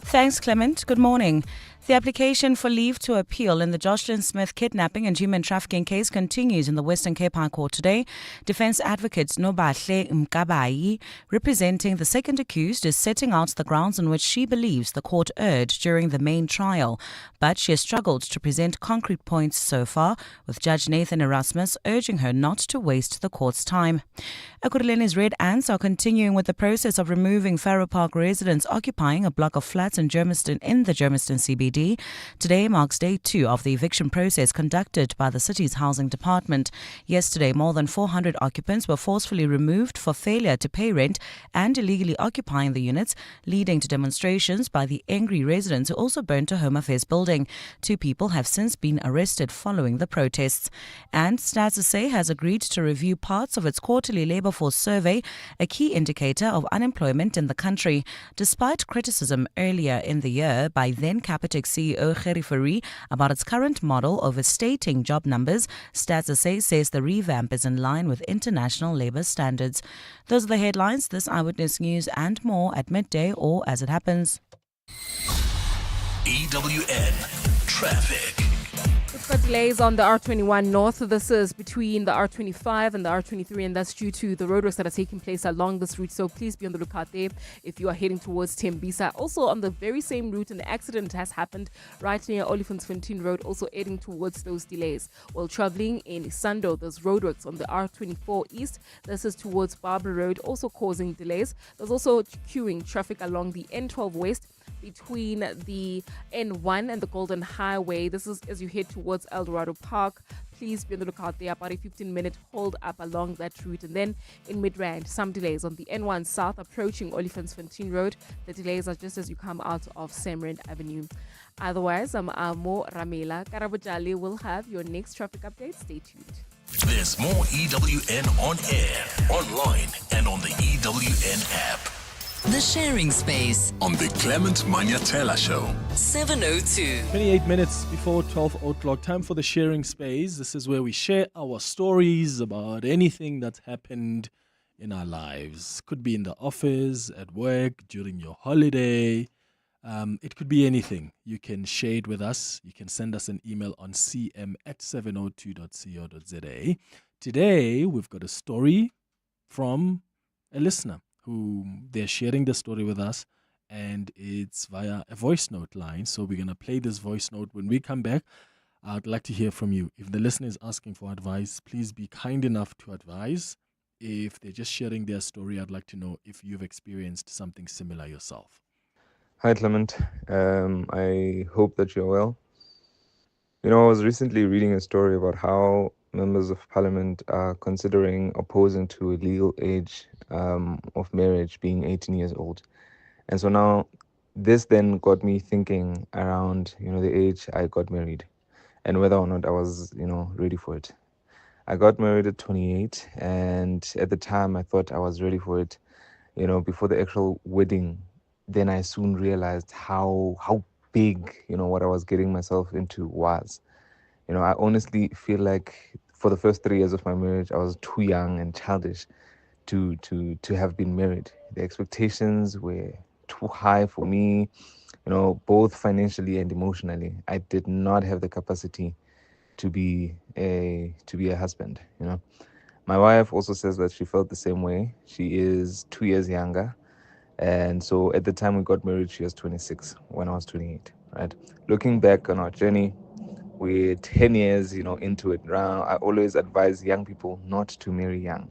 Thanks, Clement. Good morning. The application for leave to appeal in the Jocelyn Smith kidnapping and human trafficking case continues in the Western Cape High Court today. Defense advocate Nobahle Mkabayi, representing the second accused, is setting out the grounds on which she believes the court erred during the main trial, but she has struggled to present concrete points so far, with Judge Nathan Erasmus urging her not to waste the court's time. Ekurhuleni's Red Ants are continuing with the process of removing Farrow Park residents occupying a block of flats in the Germiston CBD. Today marks day 2 of the eviction process conducted by the city's housing department. Yesterday, more than 400 occupants were forcefully removed for failure to pay rent and illegally occupying the units, leading to demonstrations by the angry residents who also burnt a Home Affairs building. 2 people have since been arrested following the protests. And Stats SA has agreed to review parts of its quarterly labour force survey, a key indicator of unemployment in the country. Despite criticism earlier in the year by then Capitec CEO Gerrie Fourie about its current model overstating job numbers, Stats SA says the revamp is in line with international labour standards. Those are the headlines. This Eyewitness News and more at midday or as it happens. EWN Traffic. We've got delays on the R21 North. This is between the R25 and the R23, and that's due to the roadworks that are taking place along this route. So please be on the lookout there if you are heading towards Tembisa. Also on the very same route, an accident has happened right near Olifantsfontein Road, also heading towards those delays. While traveling in Isando, there's roadworks on the R24 East. This is towards Barbara Road, also causing delays. There's also queuing traffic along the N12 West between the N1 and the Golden Highway. This is as you head towards El Dorado Park. Please be on the lookout there. About a 15-minute hold up along that route. And then in Midrand, some delays on the N1 South approaching Olifantsfontein Road. The delays are just as you come out of Samrand Avenue. Otherwise, I'm Amo Ramela. Karabujali will have your next traffic update. Stay tuned. There's more EWN on air, online, and on the EWN app. The Sharing Space on the Clement Manyathela Show. 7:02. 28 minutes before 12 o'clock. Time for the Sharing Space. This is where we share our stories about anything that's happened in our lives. Could be in the office, at work, during your holiday. It could be anything. You can share it with us. You can send us an email on cm@702.co.za. Today, we've got a story from a listener who they're sharing the story with us, and it's via a voice note line. So we're going to play this voice note. When we come back, I'd like to hear from you. If the listener is asking for advice, please be kind enough to advise. If they're just sharing their story, I'd like to know if you've experienced something similar yourself. Hi, Clement. I hope that you're well. You know, I was recently reading a story about how members of parliament are considering opposing to a legal age of marriage being 18 years old. And so now this then got me thinking around, the age I got married and whether or not I was, ready for it. I got married at 28, and at the time I thought I was ready for it, before the actual wedding. Then I soon realized how big, what I was getting myself into was. I honestly feel like for the first 3 years of my marriage, I was too young and childish to have been married. The expectations were too high for me, both financially and emotionally. I did not have the capacity to be a husband. My wife also says that she felt the same way. She is 2 years younger. And so at the time we got married, she was 26 when I was 28, right? Looking back on our journey, we're 10 years, into it. I always advise young people not to marry young.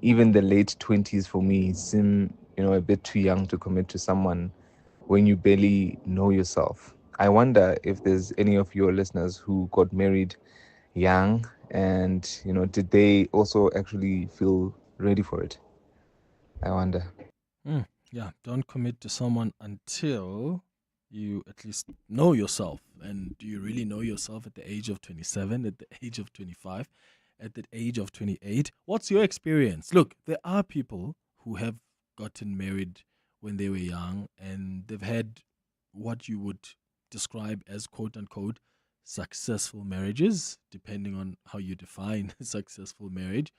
Even the late 20s for me seem, a bit too young to commit to someone when you barely know yourself. I wonder if there's any of your listeners who got married young and, did they also actually feel ready for it? I wonder. Yeah, don't commit to someone until you at least know yourself. And do you really know yourself at the age of 27, at the age of 25, at the age of 28? What's your experience? Look, there are people who have gotten married when they were young and they've had what you would describe as quote unquote successful marriages, depending on how you define successful marriage.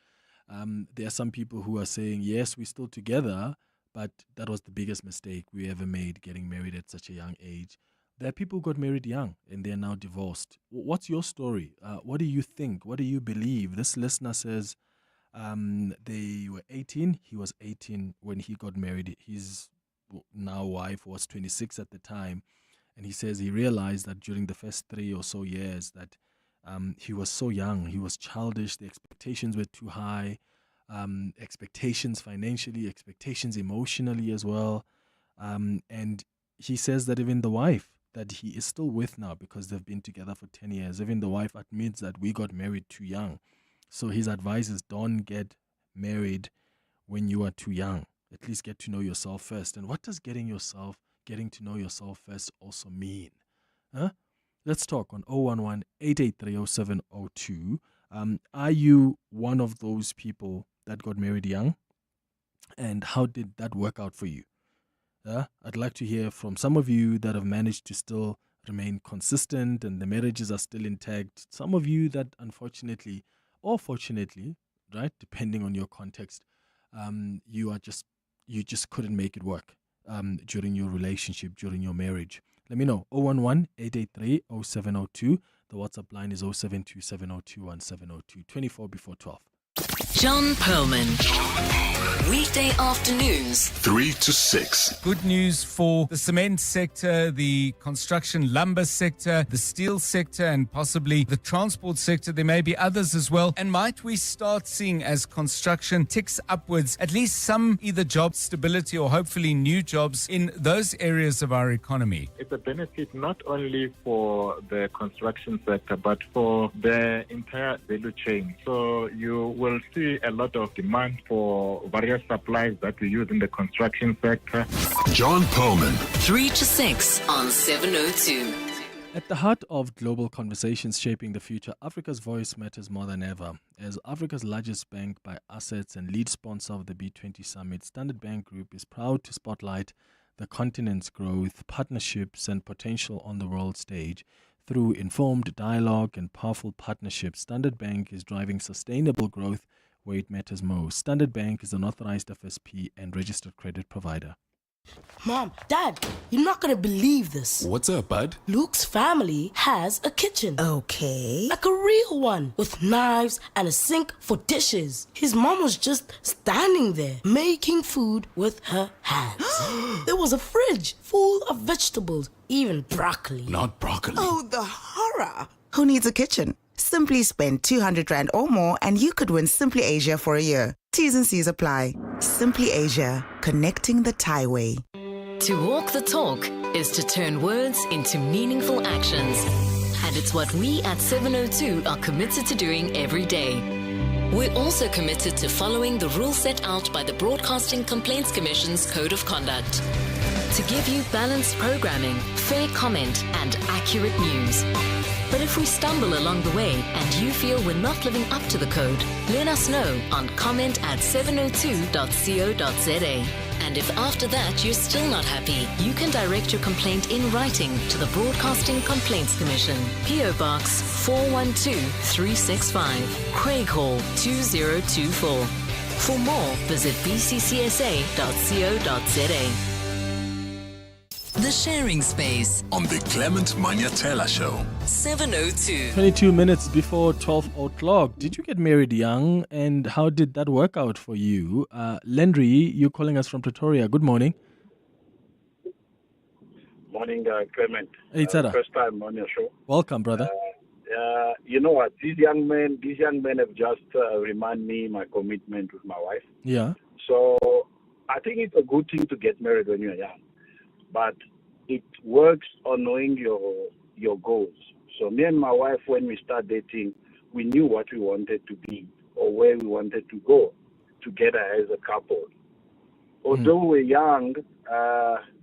There are some people who are saying, yes, we're still together, but that was the biggest mistake we ever made, getting married at such a young age. There are people who got married young and they're now divorced. What's your story? What do you think? What do you believe? This listener says they were 18. He was 18 when he got married. His now wife was 26 at the time. And he says he realized that during the first 3 or so years that he was so young, he was childish, the expectations were too high, expectations financially, expectations emotionally as well. And he says that even the wife that he is still with now, because they've been together for 10 years, even the wife admits that we got married too young. So his advice is don't get married when you are too young. At least get to know yourself first. And what does getting to know yourself first also mean? Let's talk on 011-883-0702. Are you one of those people that got married young? And how did that work out for you? I'd like to hear from some of you that have managed to still remain consistent and the marriages are still intact. Some of you that unfortunately or fortunately, right, depending on your context, you just couldn't make it work during your relationship, during your marriage. Let me know. 011-883-0702. The WhatsApp line is 0727021702. 24 before 12. John Perlman. Weekday afternoons, 3 to 6. Good news for the cement sector, the construction lumber sector, the steel sector, and possibly the transport sector. There may be others as well. And might we start seeing, as construction ticks upwards, at least some either job stability or hopefully new jobs in those areas of our economy? It's a benefit not only for the construction sector, but for the entire value chain. So you will see a lot of demand for various supplies that we use in the construction sector. John Perlman. 3 to 6 on 702. At the heart of global conversations shaping the future, Africa's voice matters more than ever. As Africa's largest bank by assets and lead sponsor of the B20 Summit, Standard Bank Group is proud to spotlight the continent's growth, partnerships, and potential on the world stage. Through informed dialogue and powerful partnerships, Standard Bank is driving sustainable growth where it matters most. Standard Bank is an authorized FSP and registered credit provider. Mom, Dad, you're not gonna believe this. What's up, bud? Luke's family has a kitchen. Okay. Like a real one, with knives and a sink for dishes. His mom was just standing there, making food with her hands. There was a fridge full of vegetables, even broccoli. Not broccoli. Oh, the horror. Who needs a kitchen? Simply spend 200 Rand or more and you could win Simply Asia for a year. T's and C's apply. Simply Asia, connecting the Thai way. To walk the talk is to turn words into meaningful actions. And it's what we at 702 are committed to doing every day. We're also committed to following the rules set out by the Broadcasting Complaints Commission's Code of Conduct. To give you balanced programming, fair comment, and accurate news. But if we stumble along the way and you feel we're not living up to the code, let us know on comment@702.co.za. And if after that you're still not happy, you can direct your complaint in writing to the Broadcasting Complaints Commission, PO Box 412365, Craig Hall 2024. For more, visit bccsa.co.za. The Sharing Space on the Clement Manyathela Show. 702. 22 minutes before 12 o'clock. Did you get married young, and how did that work out for you? Landry, you're calling us from Pretoria. Good morning. Morning, Clement. Hey, first time on your show. Welcome, brother. You know what? These young men have just remind me my commitment with my wife. Yeah. So I think it's a good thing to get married when you're young. But it works on knowing your goals. So me and my wife, when we start dating, we knew what we wanted to be or where we wanted to go together as a couple. Although we're young,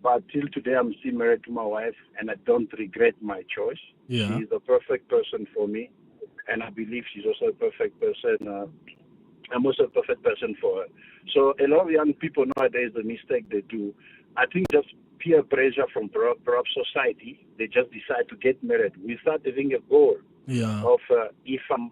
but till today I'm still married to my wife, and I don't regret my choice. Yeah. She's the perfect person for me, and I believe she's also a perfect person. I'm also a perfect person for her. So a lot of young people nowadays, the mistake they do, I think just peer pressure from perhaps society, they just decide to get married without having a goal of if I'm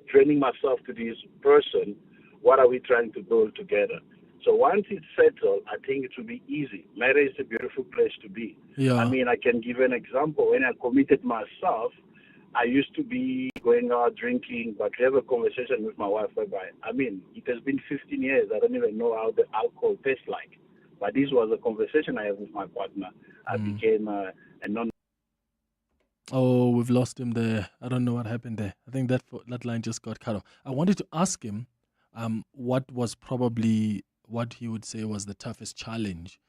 training myself to this person, what are we trying to build together? So once it's settled, I think it will be easy. Marriage is a beautiful place to be. Yeah. I mean, I can give an example. When I committed myself, I used to be going out drinking, but we have a conversation with my wife whereby, I mean, it has been 15 years. I don't even know how the alcohol tastes like. But this was a conversation I had with my partner. I became a non. Oh, we've lost him there. I don't know what happened there. I think that line just got cut off. I wanted to ask him what was probably what he would say was the toughest challenge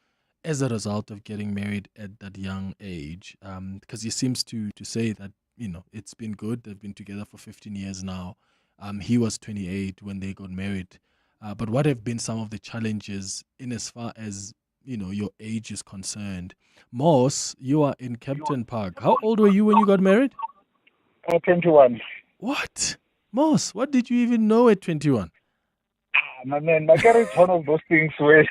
as a result of getting married at that young age. Because he seems to say that, it's been good. They've been together for 15 years now. He was 28 when they got married. But what have been some of the challenges in as far as, your age is concerned? Moss, you are in Captain Park. How old were you when you got married? 21. What? Moss, what did you even know at 21? My man, my career is one of those things where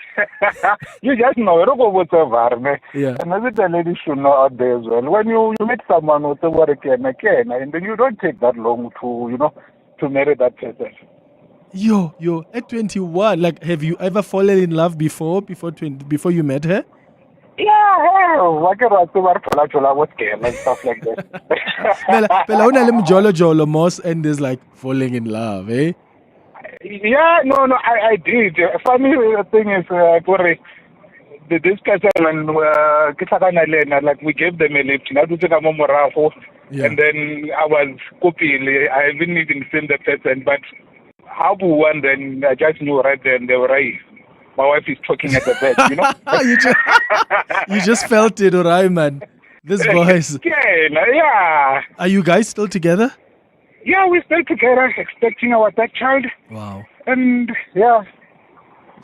you just know, you don't go whatever, man. Yeah. And maybe the ladies should know out there as well. When you meet someone, whatever again, and then you don't take that long to marry that person. Yo, at 21, like, have you ever fallen in love before you met her? Yeah, I can write what game and stuff like that. Jolo Moss, and there's like falling in love, eh? Yeah, no, I did. Funny thing is, this person, like we gave them a lift, and then I was copying. I haven't even seen the person, but and then I just knew right then they were right. My wife is talking at the bed, You just felt it, alright, man. This voice. Yeah. Are you guys still together? Yeah, we're still together, expecting our third child. Wow. And yeah.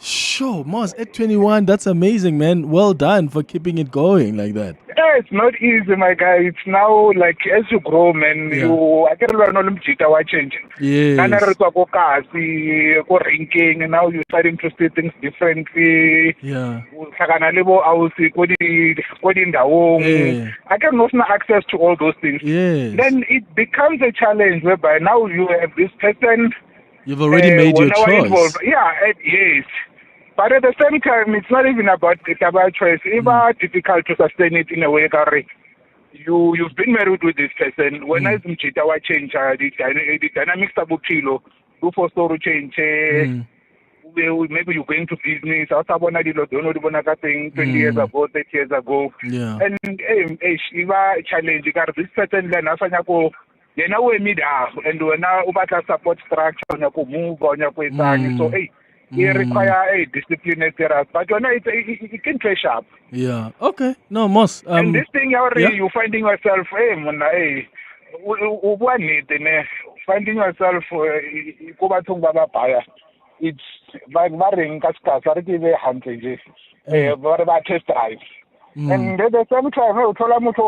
Sure, Moss, at 21, that's amazing, man. Well done for keeping it going like that. Yeah, it's not easy, my guy. It's now like as you grow, man, I can't learn change. Yes. And now you're starting to see things differently. Yeah. I can also access to all those things. Yes. Then it becomes a challenge whereby now you have this person. You've already made your choice. Yes. But at the same time, it's not even about choice. It's difficult to sustain it in a way, Gary. You've been married with this person. When I change the dynamics of Chilo, do for store change. Maybe you're going to business. I don't know 20 years ago, 30 years ago. Yeah. And it's challenge. This person then and when I support structure on your move on your so It require a discipline, etc. But it can trash up. Yeah. Okay. No, Moss. And this thing yeah? you're finding yourself, finding yourself, it's like varying test drive. And at the same time, you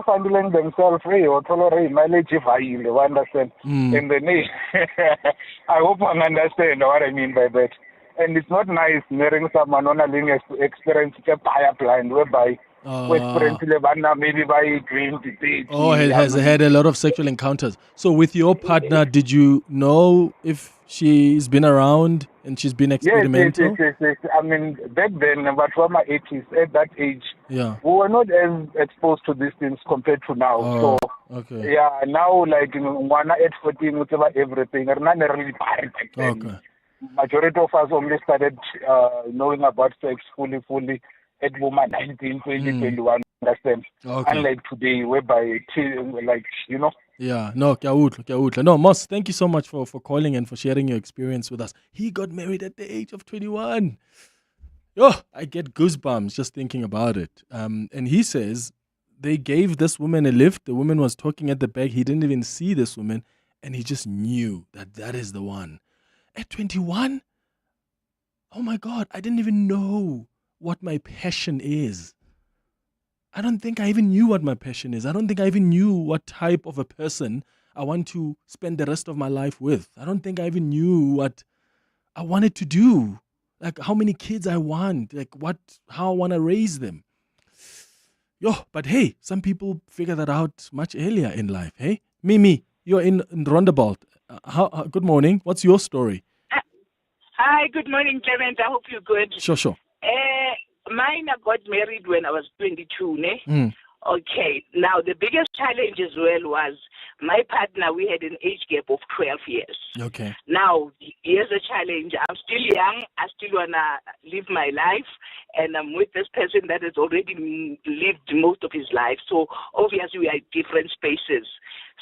finding themselves, or mileage if I understand. And then I hope you understand what I mean by that. And it's not nice marrying someone on a linear experience pipeline whereby maybe by 20, has had a lot of sexual encounters. So with your partner, did you know if she's been around and she's been experimental? Yes. I mean, back then, but from my 80s, at that age, we were not as exposed to these things compared to now. Oh, so, okay. yeah, now, like, one at 14, whatever, everything, are not really bad. Okay. Majority of us only started knowing about sex fully at woman 19, 20, 21, understand? Okay. Unlike today, whereby, Yeah, no, Kyautla. No, Moss, thank you so much for calling and for sharing your experience with us. He got married at the age of 21. Oh, I get goosebumps just thinking about it. And he says they gave this woman a lift. The woman was talking at the back. He didn't even see this woman, and he just knew that is the one. At 21? Oh my God, I didn't even know what my passion is. I don't think I even knew what my passion is. I don't think I even knew what type of a person I want to spend the rest of my life with. I don't think I even knew what I wanted to do. Like how many kids I want, how I want to raise them. But hey, some people figure that out much earlier in life. Hey, Mimi, you're in Rondebolt. Good morning. What's your story? Hi, good morning, Clement. I hope you're good. Sure. Mine, I got married when I was 22, ne? Okay. Now, the biggest challenge as well was my partner, we had an age gap of 12 years. Okay. Now, here's a challenge. I'm still young. I still want to live my life. And I'm with this person that has already lived most of his life. So, obviously, we are in different spaces.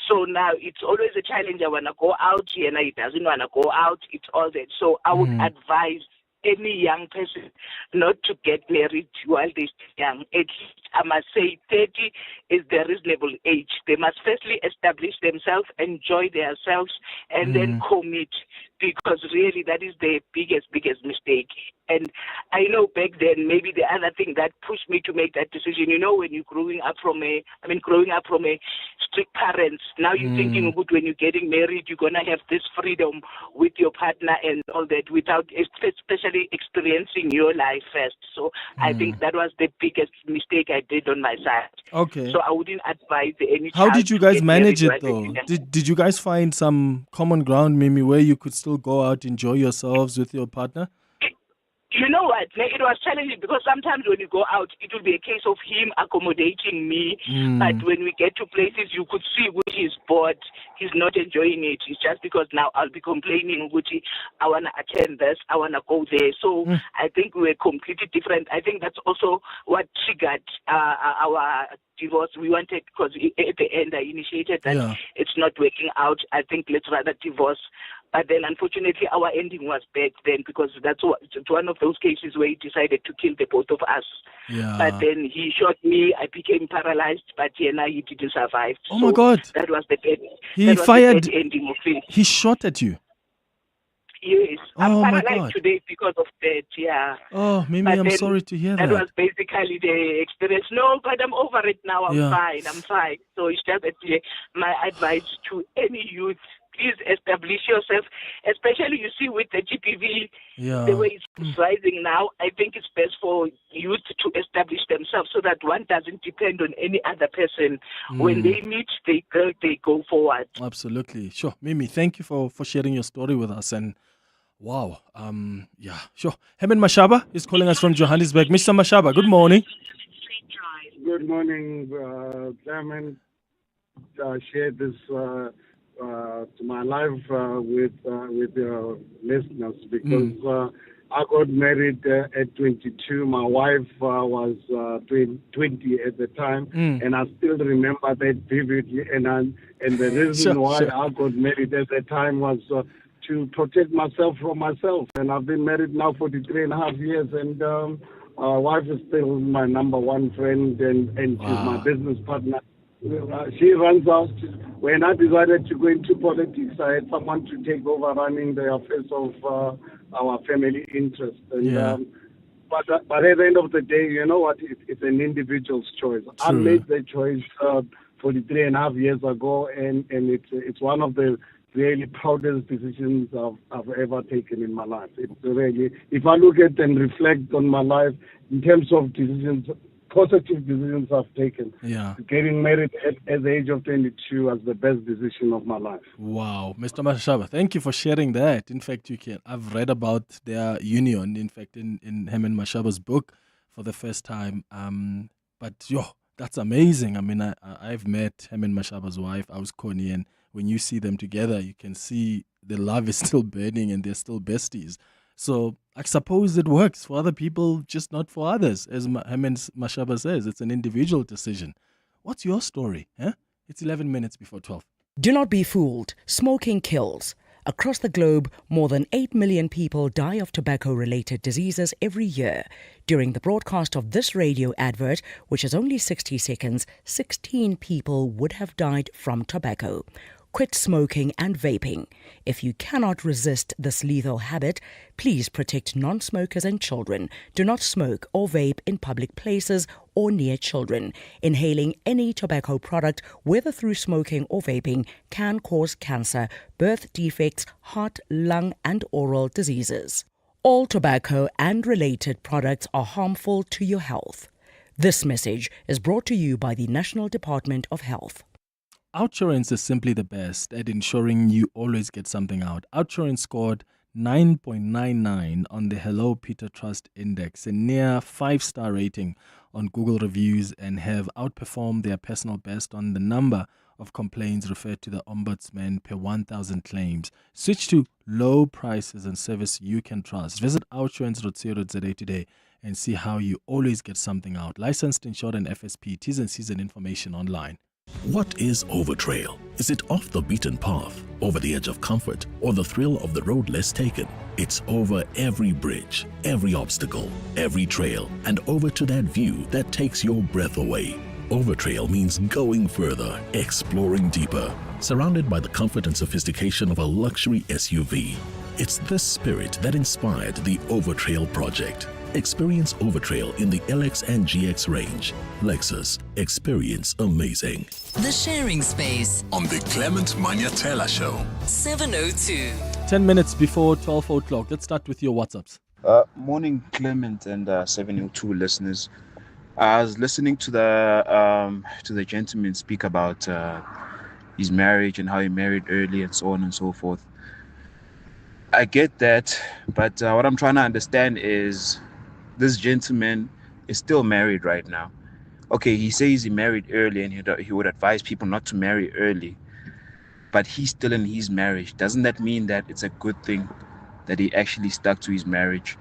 So now it's always a challenge. I want to go out here, and he doesn't want to go out. It's all that. So I would advise any young person not to get married while they're still young. At least, I must say 30 is the reasonable age. They must firstly establish themselves, enjoy themselves, and then commit, because really that is the biggest mistake. And I know back then, maybe the other thing that pushed me to make that decision, when you're growing up from a strict parents, now you're thinking about when you're getting married, you're going to have this freedom with your partner and all that without especially experiencing your life first. So I think that was the biggest mistake I did on my side. Okay. So I wouldn't advise any How child did you to guys get manage married it while though? they're Did you guys find some common ground, Mimi, where you could still go out, enjoy yourselves with your partner? You know what? It was challenging because sometimes when you go out, it will be a case of him accommodating me. But when we get to places, you could see which he's bored. He's not enjoying it. It's just because now I'll be complaining, which I want to attend this, I want to go there. So I think we're completely different. I think that's also what triggered our divorce. We wanted, because at the end I initiated that it's not working out. I think let's rather divorce. But then, unfortunately, our ending was bad then, because it's one of those cases where he decided to kill the both of us. Yeah. But then he shot me. I became paralyzed, but he didn't survive. Oh my God! That was the bad. He fired. The bad ending of it. He shot at you. Yes, Oh I'm my paralyzed God. today because of that. Yeah. Oh, Mimi, But I'm then sorry to hear That that. was basically the experience. No, but I'm over it now. I'm fine. So it's just that my advice to any youth: please establish yourself, especially you see with the GPV, the way it's rising now. I think it's best for youth to establish themselves so that one doesn't depend on any other person. When they meet, they go forward. Absolutely. Sure. Mimi, thank you for sharing your story with us. And wow. Sure. Heben Mashaba is calling us from Johannesburg. Mr. Mashaba, good morning. Good morning, Clement. Share this to my life with your listeners, because I got married at 22. My wife was 20 at the time, and I still remember that vividly. And the reason why I got married at the time was to protect myself from myself. And I've been married now 43 and a half years, and my wife is still my number one friend, and she's my business partner. She runs out. When I decided to go into politics, I had someone to take over running the affairs of our family interest. And, but at the end of the day, you know what? It's an individual's choice. True. I made the choice 43 and a half years ago, and it's one of the really proudest decisions I've ever taken in my life. It's really, if I look at and reflect on my life in terms of decisions, positive decisions I've taken. Yeah. Getting married at the age of 22 was the best decision of my life. Wow. Mr. Mashaba, thank you for sharing that. In fact, I've read about their union, in fact, in Herman Mashaba's book for the first time. But that's amazing. I mean, I've met Herman Mashaba's wife, I was Connie, and when you see them together, you can see the love is still burning and they're still besties. So I suppose it works for other people, just not for others. As Herman Mashaba says, it's an individual decision. What's your story? It's 11 minutes before 12. Do not be fooled. Smoking kills. Across the globe, more than 8 million people die of tobacco-related diseases every year. During the broadcast of this radio advert, which is only 60 seconds, 16 people would have died from tobacco. Quit smoking and vaping. If you cannot resist this lethal habit, please protect non-smokers and children. Do not smoke or vape in public places or near children. Inhaling any tobacco product, whether through smoking or vaping, can cause cancer, birth defects, heart, lung, and oral diseases. All tobacco and related products are harmful to your health. This message is brought to you by the National Department of Health. Outsurance is simply the best at ensuring you always get something out. Outsurance scored 9.99 on the Hello Peter Trust Index, a near 5-star rating on Google reviews, and have outperformed their personal best on the number of complaints referred to the Ombudsman per 1,000 claims. Switch to low prices and service you can trust. Visit outsurance.co.za today and see how you always get something out. Licensed, insured, and FSP. T's and C's and information online. What is Overtrail? Is it off the beaten path, over the edge of comfort, or the thrill of the road less taken? It's over every bridge, every obstacle, every trail, and over to that view that takes your breath away. Overtrail means going further, exploring deeper, surrounded by the comfort and sophistication of a luxury SUV. It's this spirit that inspired the Overtrail project. Experience Overtrail in the LX and GX range. Lexus. Experience amazing. The Sharing Space on the Clement Manyathela Show. 7:02. 10 minutes before 12 o'clock. Let's start with your WhatsApps. Morning, Clement and 702 listeners. I was listening to the gentleman speak about his marriage and how he married early and so on and so forth. I get that, but what I'm trying to understand is this gentleman is still married right now. Okay, he says he married early and he would advise people not to marry early, but he's still in his marriage. Doesn't that mean that it's a good thing that he actually stuck to his marriage?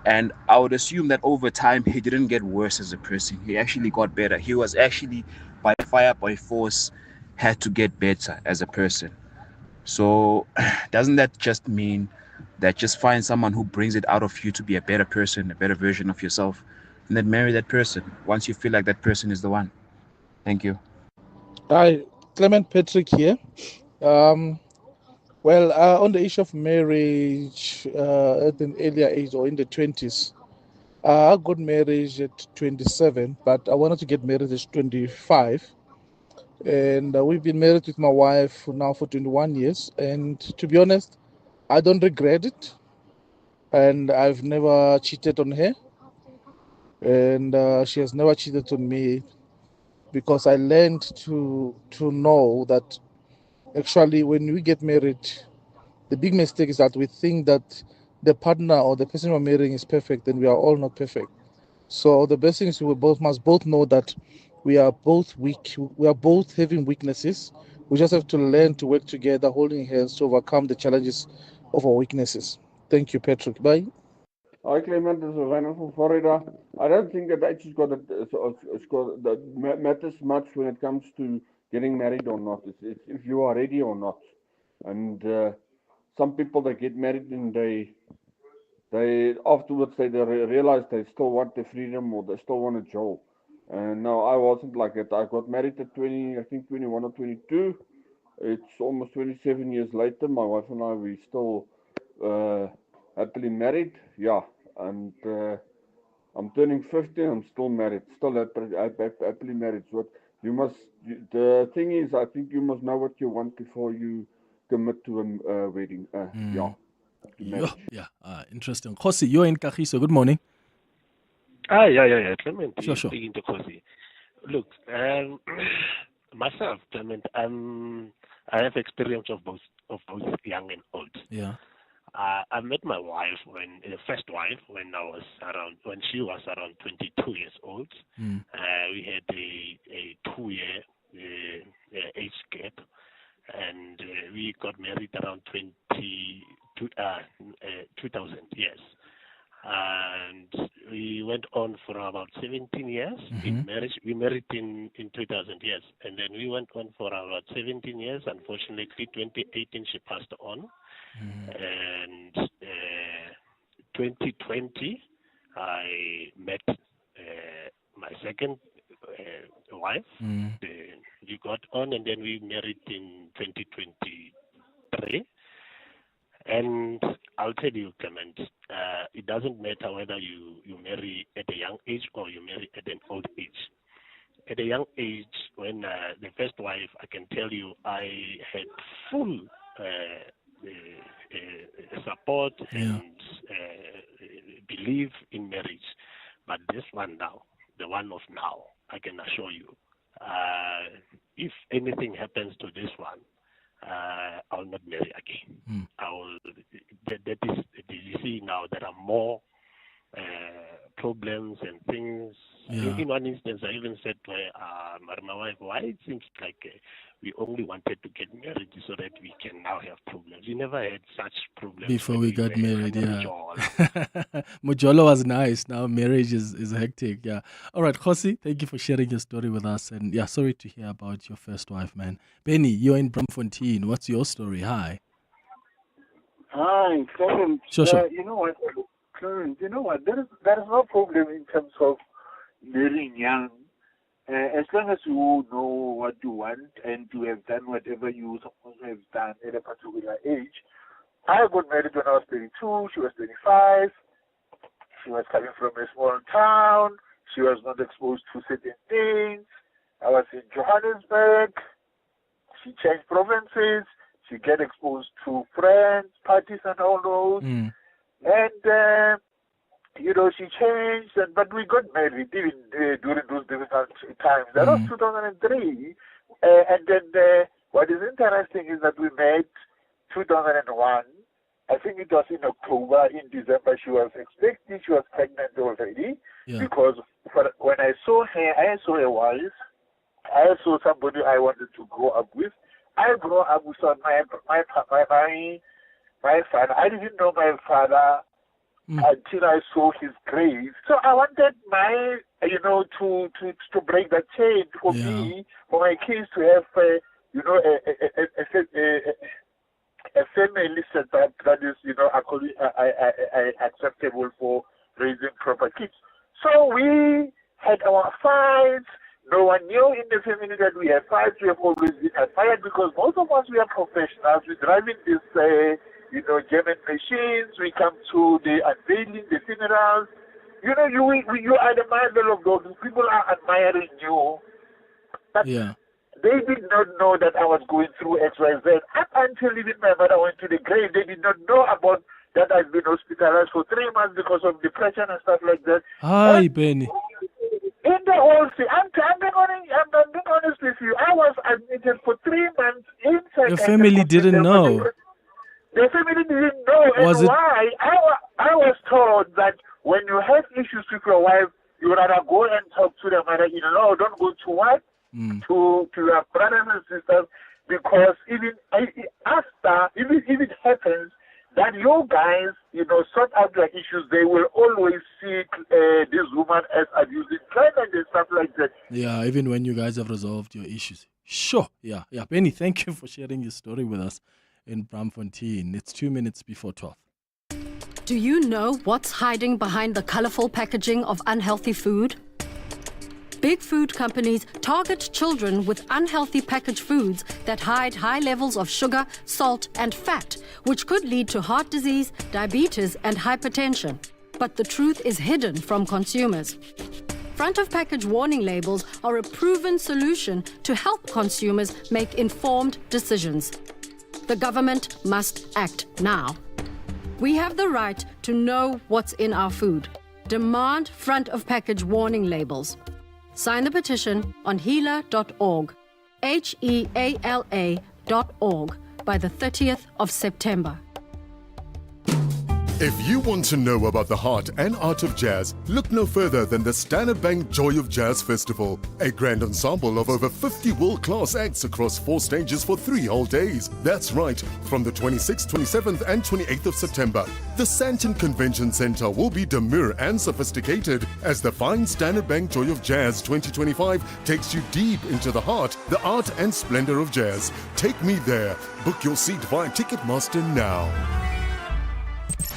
And I would assume that over time, he didn't get worse as a person. He actually got better. He was actually, by fire, by force, had to get better as a person. So doesn't that just mean that just find someone who brings it out of you to be a better person, a better version of yourself, and then marry that person once you feel like that person is the one? Thank you. Hi, Clement Patrick here. On the issue of marriage at an earlier age or in the 20s, I got married at 27, but I wanted to get married at 25. And we've been married with my wife now for 21 years. And to be honest, I don't regret it. And I've never cheated on her. And she has never cheated on me, because I learned to know that actually when we get married, the big mistake is that we think that the partner or the person we're marrying is perfect, and we are all not perfect. So the best thing is we must both know that we are both weak. We are both having weaknesses. We just have to learn to work together, holding hands to overcome the challenges of our weaknesses. Thank you, Patrick. Bye. Hi, Clement. This is Ryan from Florida. I don't think that age that matters much when it comes to getting married or not. It's if you are ready or not. And some people, they get married and they afterwards they realize they still want the freedom or they still want a job. And no, I wasn't like it. I got married at 21 or 22. It's almost 27 years later. My wife and I, we still happily married. Yeah, and I'm turning 50. I'm still married. Still happily married. So the thing is, I think you must know what you want before you commit to a wedding. Interesting. Khosi, you're in Kagiso. Good morning. Yeah. Clement, Sure. speaking to Khosi. Look, myself, Clement, I have experience of both young and old. Yeah. I met my wife first wife when she was around 22 years old. We had a 2-year age gap, and we got married around 2000 years. And we went on for about 17 years in marriage. We married in 2000 years, and then we went on for about 17 years. Unfortunately, 2018 she passed on, and 2020 I met my second wife. We got on, and then we married in 2023. And I'll tell you, Clement, it doesn't matter whether you marry at a young age or you marry at an old age. At a young age, when the first wife, I can tell you, I had full support and belief in marriage. But this one now, the one of now, I can assure you, if anything happens to this one, I'll not marry again. That is, you see now there are more problems and things. In one instance, I even said to my wife, why it seems like we only wanted to get married so that we can now have problems. We never had such problems before we got married. Mujolo was nice. Now marriage is hectic. Yeah. All right, Khosi, thank you for sharing your story with us. And sorry to hear about your first wife, man. Benny, you're in Braamfontein. What's your story? Hi. Hi, Clement. Sure. You know what, Clement? You know what? There is no problem in terms of marrying young, as long as you know what you want and you have done whatever you supposed to have done at a particular age. I got married when I was 32. She was 25. She was coming from a small town. She was not exposed to certain things. I was in Johannesburg. She changed provinces. She get exposed to friends, parties, and all those. And she changed, but we got married even during those difficult times. That was 2003. And then what is interesting is that we met 2001. I think it was in October. In December, she was expecting. She was pregnant already. Because when I saw her, I saw a wife. I saw somebody I wanted to grow up with. I grew up with my father. I didn't know my father until I saw his grave. So I wanted to break that chain for me, for my kids to have, a family setup that is, acceptable for raising proper kids. So we had our fights. No one knew in the family that we had fights. We have always been admired because most of us, we are professionals. We drive in these, German machines. We come to the unveiling, the funerals. You are the model of those. People are admiring you. But they did not know that I was going through X, Y, Z. Up until even my mother went to the grave, they did not know about that I've been hospitalized for 3 months because of depression and stuff like that. Hi, Benny. In the whole thing, I'm being honest with you. I was admitted for 3 months inside. Your family didn't know. The family didn't know. And why? I was told that when you have issues with your wife, you rather go and talk to the mother-in-law. Don't go to what? To your brothers and sisters, because even after, if it happens that you guys, sort out your issues, they will always see this woman as abusing Clement and stuff like that. Yeah, even when you guys have resolved your issues. Sure. Yeah. Benny, thank you for sharing your story with us. in Braamfontein. It's 2 minutes before 12. Do you know what's hiding behind the colorful packaging of unhealthy food? Big food companies target children with unhealthy packaged foods that hide high levels of sugar, salt, and fat, which could lead to heart disease, diabetes, and hypertension. But the truth is hidden from consumers. Front of package warning labels are a proven solution to help consumers make informed decisions. The government must act now. We have the right to know what's in our food. Demand front of package warning labels. Sign the petition on heala.org, HEALA.org, by the 30th of September. If you want to know about the heart and art of jazz, look no further than the Standard Bank Joy of Jazz Festival, a grand ensemble of over 50 world-class acts across 4 stages for 3 whole days. That's right, from the 26th, 27th and 28th of September. The Sandton Convention Center will be demure and sophisticated as the fine Standard Bank Joy of Jazz 2025 takes you deep into the heart, the art and splendor of jazz. Take me there. Book your seat via Ticketmaster now.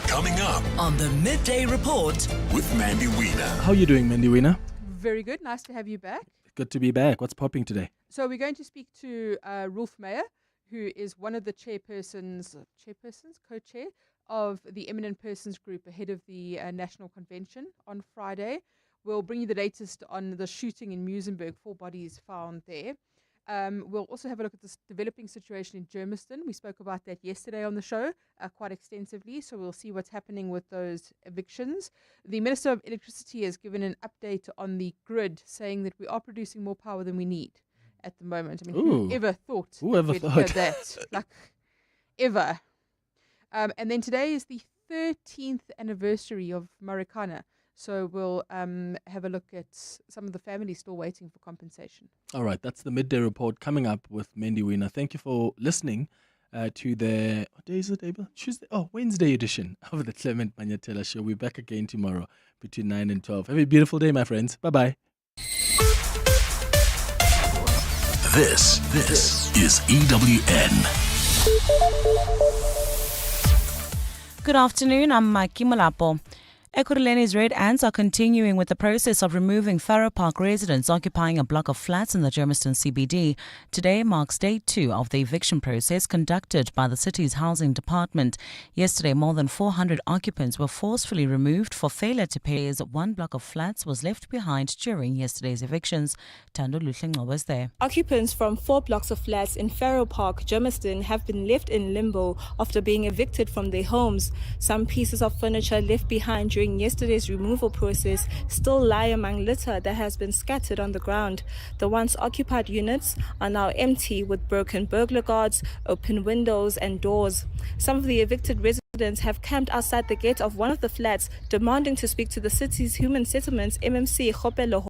Coming up on the Midday Report with Mandy Wiener. How are you doing, Mandy Wiener? Very good. Nice to have you back. Good to be back. What's popping today? So we're going to speak to Rolf Meyer, who is one of the co-chair of the Eminent Persons Group ahead of the National Convention on Friday. We'll bring you the latest on the shooting in Muizenberg, 4 bodies found there. We'll also have a look at this developing situation in Germiston. We spoke about that yesterday on the show quite extensively, so we'll see what's happening with those evictions. The Minister of Electricity has given an update on the grid, saying that we are producing more power than we need at the moment. I mean, whoever thought we'd hear that? Like, ever. And then today is the 13th anniversary of Marikana. So we'll have a look at some of the families still waiting for compensation. All right, that's the Midday Report coming up with Mandy Wiener. Thank you for listening to the, what day is it, Abel? Wednesday edition of the Clement Manyathela Show. We're back again tomorrow between 9 and 12. Have a beautiful day, my friends. Bye-bye. This is EWN. Good afternoon, I'm Maki Malapo. Ekurhuleni's Red Ants are continuing with the process of removing Farrow Park residents occupying a block of flats in the Germiston CBD. Today marks day 2 of the eviction process conducted by the city's housing department. Yesterday, more than 400 occupants were forcefully removed for failure to pay as 1 block of flats was left behind during yesterday's evictions. Tando Luhlengco was there. Occupants from 4 blocks of flats in Farrow Park, Germiston, have been left in limbo after being evicted from their homes. Some pieces of furniture left behind during yesterday's removal process still lie among litter that has been scattered on the ground. The once occupied units are now empty with broken burglar guards, open windows and doors. Some of the evicted residents have camped outside the gate of one of the flats demanding to speak to the city's human settlements MMC Khopelo